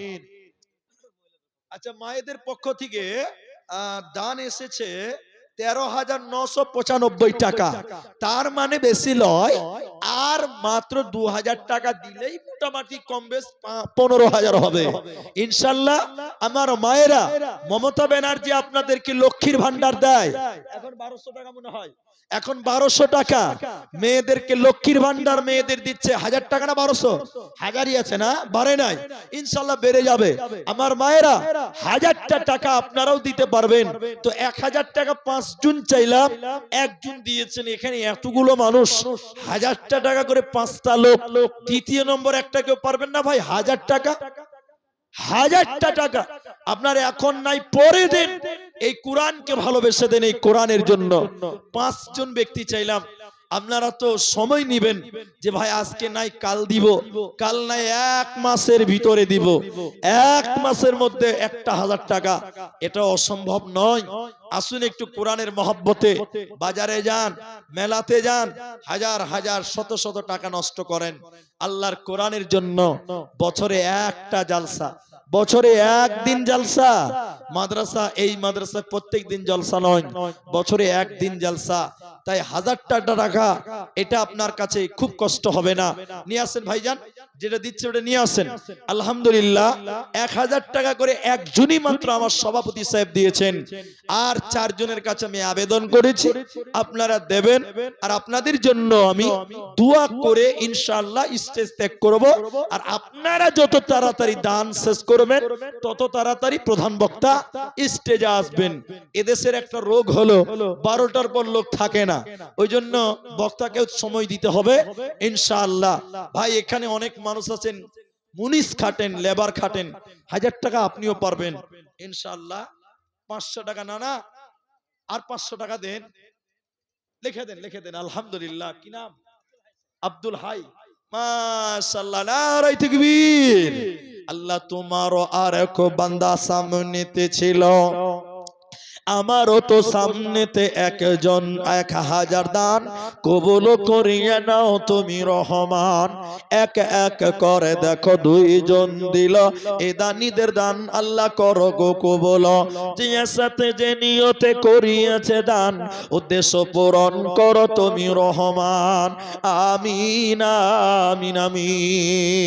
আচ্ছা, মায়েদের পক্ষ থেকে দান এসেছে 13,995 টাকা। তার মানে বেশি নয়, আর মাত্র 2000 টাকা দিলেই মোটামুটি কম বেশ 15,000 হবে ইনশাআল্লাহ। আমার মায়েরা, মমতা ব্যানার্জি আপনাদেরকে লক্ষ্মীর ভান্ডার দেয়, এখন 1200 টাকা মনে হয়, এখন 1200 টাকা মেয়েদেরকে লক্ষ্মীর ভান্ডার মেয়েদের দিচ্ছে। 1000 টাকা না 1200? 1000ই আছে না, বাড়ে নাই, ইনশাআল্লাহ বেড়ে যাবে। আমার মায়েরা 1000টা টাকা আপনারাও দিতে পারবেন। তো 1000 টাকা 5 জন চাইলাম, একজন দিয়েছেন। এখানে এতগুলো মানুষ, 1000টা টাকা করে 5টা লোক। তৃতীয় নম্বর একটা কেউ পারবেন না ভাই? 1000 টাকা, 1000টা টাকা আপনার এখন নাই, পরে দেন। এই কোরআনকে ভালোবেসে দেন, এই কোরআনের জন্য। 5 জন ব্যক্তি চাইলাম। আপনারা তো সময় নিবেন যে ভাই আজকে নাই কাল দিব, কাল নাই 1 মাসের ভিতরে দিব। 1 মাসের মধ্যে একটা 1000 টাকা, এটা অসম্ভব নয়। আসুন একটু কোরআনের মহব্বতে বাজারে যান, মেলাতে যান, হাজার হাজার শত শত টাকা নষ্ট করেন আল্লাহর কোরআনের জন্য। বছরে একটা জালসা, বছরে একদিন জালসা। মাদ্রাসা, এই মাদ্রাসায় প্রত্যেক দিন জলসা নয়, বছরে একদিন জালসা। তাই 1000টা টাকা এটা আপনার কাছে খুব কষ্ট হবে না। নিয়ে আসেন ভাইজান, যেটা দিচ্ছে ওটা নিয়ে আসেন। আলহামদুলিল্লাহ 1000 টাকা করে একজনই মাত্র আমার সভাপতি সাহেব দিয়েছেন। আর 4 জনের কাছে আমি আবেদন করেছি, আপনারা দেবেন। আর আপনাদের জন্য আমি দোয়া করে ইনশাআল্লাহ স্টেজ ত্যাগ করব। আর আপনারা যত তাড়াতাড়ি দান শেষ করবেন, তত তাড়াতাড়ি প্রধান বক্তা স্টেজে আসবেন। এদেশের একটা রোগ হলো 12টার পর লোক থাকে না, ওই জন্য বক্তাকে সময় দিতে হবে ইনশাআল্লাহ। ভাই এখানে অনেক মানুষ আছেন, মুনিশ খাটেন, লেবার খাটেন, 1000 টাকা আপনিও পারবেন ইনশাআল্লাহ। 500 টাকা না না, আর 500 টাকা দেন, লিখে দেন, লিখে দেন। আলহামদুলিল্লাহ। কি নাম? আব্দুল হাই। মাশাআল্লাহ, নারায়ে তাকবীর। আল্লাহ তোমারও আর এক বান্দা সামনেতে ছিল, আমারও তো সামনেতে একজন 1000 দান কবুল করিয়া নাও তুমি রহমান। এক এক করে দেখো 2 জন দিল, এ দানিদের দান আল্লাহ করো গো কবুল। যে সাথে যে নিয়তে করিয়েছে দান, উদ্দেশ্য পূরণ করো তুমি রহমান। আমিন আমিন আমিন।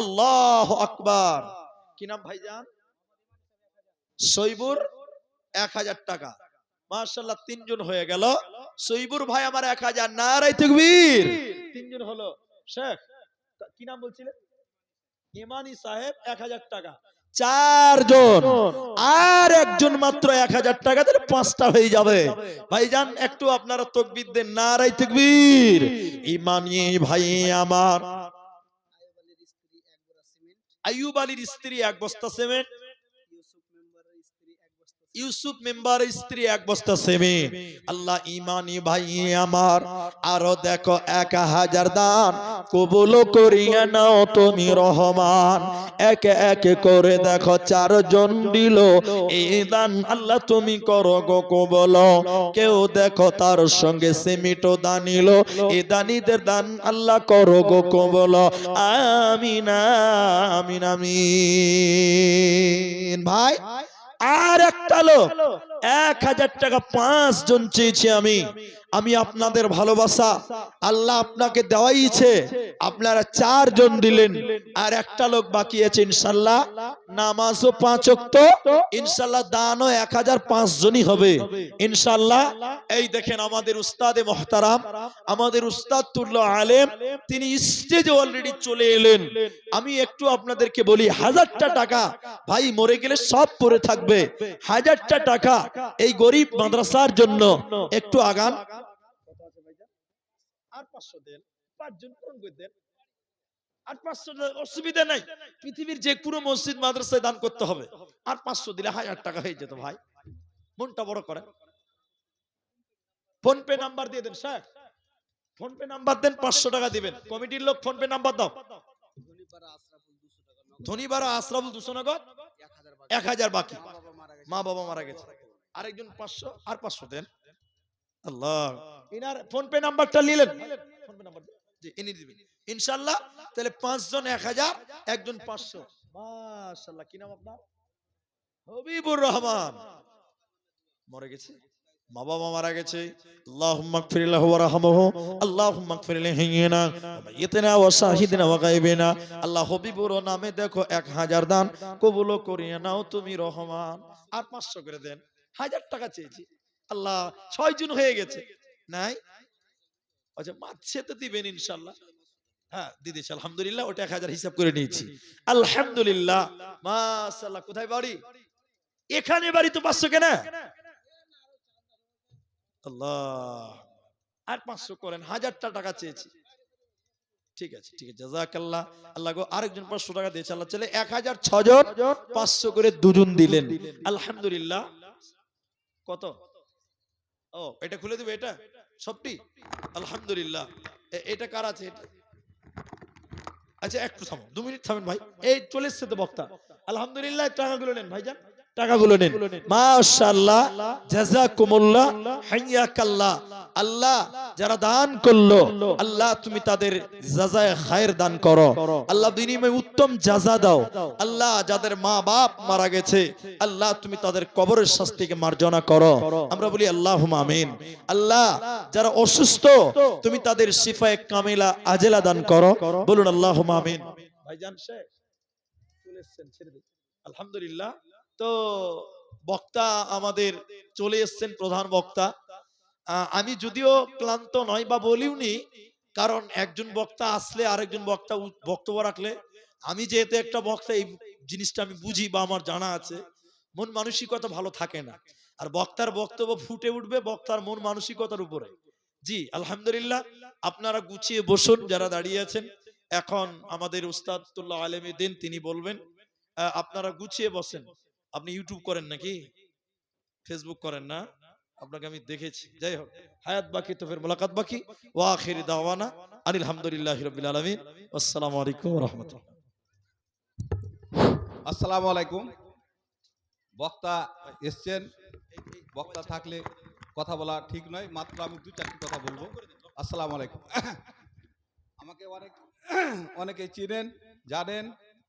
আল্লাহু আকবার। কি নাম ভাইজান? সৈবুর 1000 টাকা। মাশাআল্লাহ, 3 জন হয়ে গেল। সৈবুর ভাই আমার 1000, নারায়ে তাকবীর। 3 জন হলো। শেখ কি নাম বলছিলেন? ইমানি সাহেব 1000 টাকা। 4 জন, আর একজন মাত্র 1000 টাকা দিলে 5টা হয়ে যাবে। ভাইজান একটু আপনারা তাকবীর দেন, নারায়ে তাকবীর। ইমানি ভাই আমার আইয়ুব আলীর স্ত্রী 1 বস্তা সিমেন্ট, ইউসুফ মেম্বারের স্ত্রী 1 বস্তা সিমেন্ট। আল্লাহ ইমানি ভাই আমার আরো দেখো 1000 দান কবুল করিয়া নাও তুমি রহমান। এক এক করে দেখো 4 জন দিল, এই দান আল্লাহ তুমি করো গো কবুল। কেউ দেখো তার সঙ্গে সিমেন্টও দানিল, এই দানিদের দান আল্লাহ করো গো কবুল। আমিন আমিন আমিন। ভাই আর একটা লোক 1000 টাকা 5 জন চেয়েছি আমি আপনাদের ভালোবাসা আল্লাহ আপনাকে দেওয়াইছে, আপনারা 4 জন দিলেন, আর একটা লোক বাকি আছে। ইনশাআল্লাহ নামাজও 5 ওয়াক্ত, ইনশাআল্লাহ দানও 1005 জনই হবে ইনশাআল্লাহ। এই দেখেন আমাদের উস্তাদে মুহতারাম, আমাদের উস্তাদ তুল্লাহ আলেম, তিনি স্টেজে অলরেডি চলে এলেন। আমি একটু আপনাদেরকে বলি, 1000টা টাকা ভাই মরে গেলে সব পড়ে থাকবে। 1000টা টাকা এই গরিব মাদ্রাসার জন্য একটু আগান। আর 500 দেন, 5 জন পূরণ করে দেন। আর 500 অসুবিধা নাই, পৃথিবীর যে পুরো মসজিদ মাদ্রাসায় দান করতে হবে। আর 500 দিলে 1000 টাকা হয়ে যেত ভাই। মনটা বড় করে। ফোন পে নাম্বার দিয়ে দেন স্যার, ফোন পে নাম্বার দেন, 500 টাকা দিবেন। কমিটির লোক ফোন পে নাম্বার দাও। ধনীপাড়া আশরাফুল 200 নগদ, 1000 বাকি। মা বাবা মারা গেছে। আরেকজন 500, আর 500 দেন। আল্লাহ, ইনার ফোন পে নাম্বারটা নিলেন, ফোন পে নাম্বার জি ইনি দিবেন ইনশাআল্লাহ। তাহলে 5 জন 1000, একজন 500। মাশাআল্লাহ। কি নাম আপনার? হবিবুর রহমান। মরে গেছে, মা বাবা মারা গেছে। আল্লাহুম্মা গফির লাহু ওয়ারহামহু, আল্লাহুম্মা গফির লিহাইয়িনা ওয়া মাইয়িতিনা ওয়া শাহিদিনা ওয়া গায়বিনা। আল্লাহ হবিবুর নামে দেখো 1000 দান কবুল করিয়া নাও তুমি রহমান। আর 500 করে দেন। 1000 টাকা চেয়েছি আল্লাহ, 6 জন হয়ে গেছে। নাই আচ্ছা, মাঝে তো দিবেন ইনশাআল্লাহ। হ্যাঁ দিদিছি আলহামদুলিল্লাহ, ওটা 1000 হিসাব করে নিয়েছি আলহামদুলিল্লাহ। মাশাআল্লাহ। কোথায় বাড়ি? এখানে বাড়ি তো 500 কেন? আল্লাহ, আর 500 করেন। 1000টা টাকা চেয়েছি। ঠিক আছে ঠিক আছে, জাযাকাল্লাহ। আল্লাহ গো আরেকজন 500 টাকা দিয়েছে। আল্লাহ চলে 1006 জন 500 করে দুজন দিলেন আলহামদুলিল্লাহ। কত? ও এটা খুলে দিবে, এটা সবটি আলহামদুলিল্লাহ। এটা কার আছে এটা? আচ্ছা একটু থামো, 2 মিনিট থামেন ভাই। এই চলে এসেছে তো বক্তা। আলহামদুলিল্লাহ, টাকাগুলো নেন ভাইজান, টাকাগুলো নেন। মাশাআল্লাহ, জাযাকুমুল্লাহ, হাইয়াকাল্লাহ। আল্লাহ যারা দান করলো, আল্লাহ তুমি তাদের জাযায়ে খায়ের দান করো। আল্লাহ বিনিময়ে উত্তম জাযা দাও। আল্লাহ যাদের মা বাপ মারা গেছে, আল্লাহ তুমি তাদের কবরের শাস্তিকে মার্জনা করো। আমরা বলি আল্লাহুম্মা আমিন। আল্লাহ যারা অসুস্থ, তুমি তাদের শিফায়ে কামিলা আজেলা দান করো। বলুন আল্লাহুম্মা আমিন। ভাইজান শেখ চলে এসেছেন, ছেড়ে দিন আলহামদুলিল্লাহ। তো বক্তা আমাদের চলে এসেছেন, প্রধান বক্তা। আমি যদিও ক্লান্ত নয় বা বলিওনি, কারণ একজন বক্তা আসলে আরেকজন বক্তা বক্তব্য রাখলে, আমি যেহেতু একটা বক্তা এই জিনিসটা আমি বুঝি বা আমার জানা আছে, মন মানসিকতা ভালো থাকে না, আর বক্তার বক্তব্য ফুটে উঠবে বক্তার মন মানসিকতার উপরে। জি আলহামদুলিল্লাহ, আপনারা গুছিয়ে বসুন যারা দাঁড়িয়ে আছেন। এখন আমাদের উস্তাদুল্লাহ আলেমী দিন তিনি বলবেন। আপনারা গুছিয়ে বসেন। আপনি ইউটিউব করেন নাকি ফেসবুক করেন না? আপনাকে আমি দেখেছি। যাই হোক, হায়াত বাকি তো ফের মুলাকাত বাকি। ওয়া আখিরি দাওয়ানা আনিল হামদুলিল্লাহি রাব্বিল আলামিন। আসসালামু আলাইকুম ওয়া রাহমাতুল্লাহ। আসসালামু আলাইকুম। বক্তা এসছেন, বক্তা থাকলে কথা বলা ঠিক নয়, মাত্র আমি দু চারটি কথা বলবো। আসসালামু আলাইকুম। আমাকে অনেকেই চিনেন, জানেন।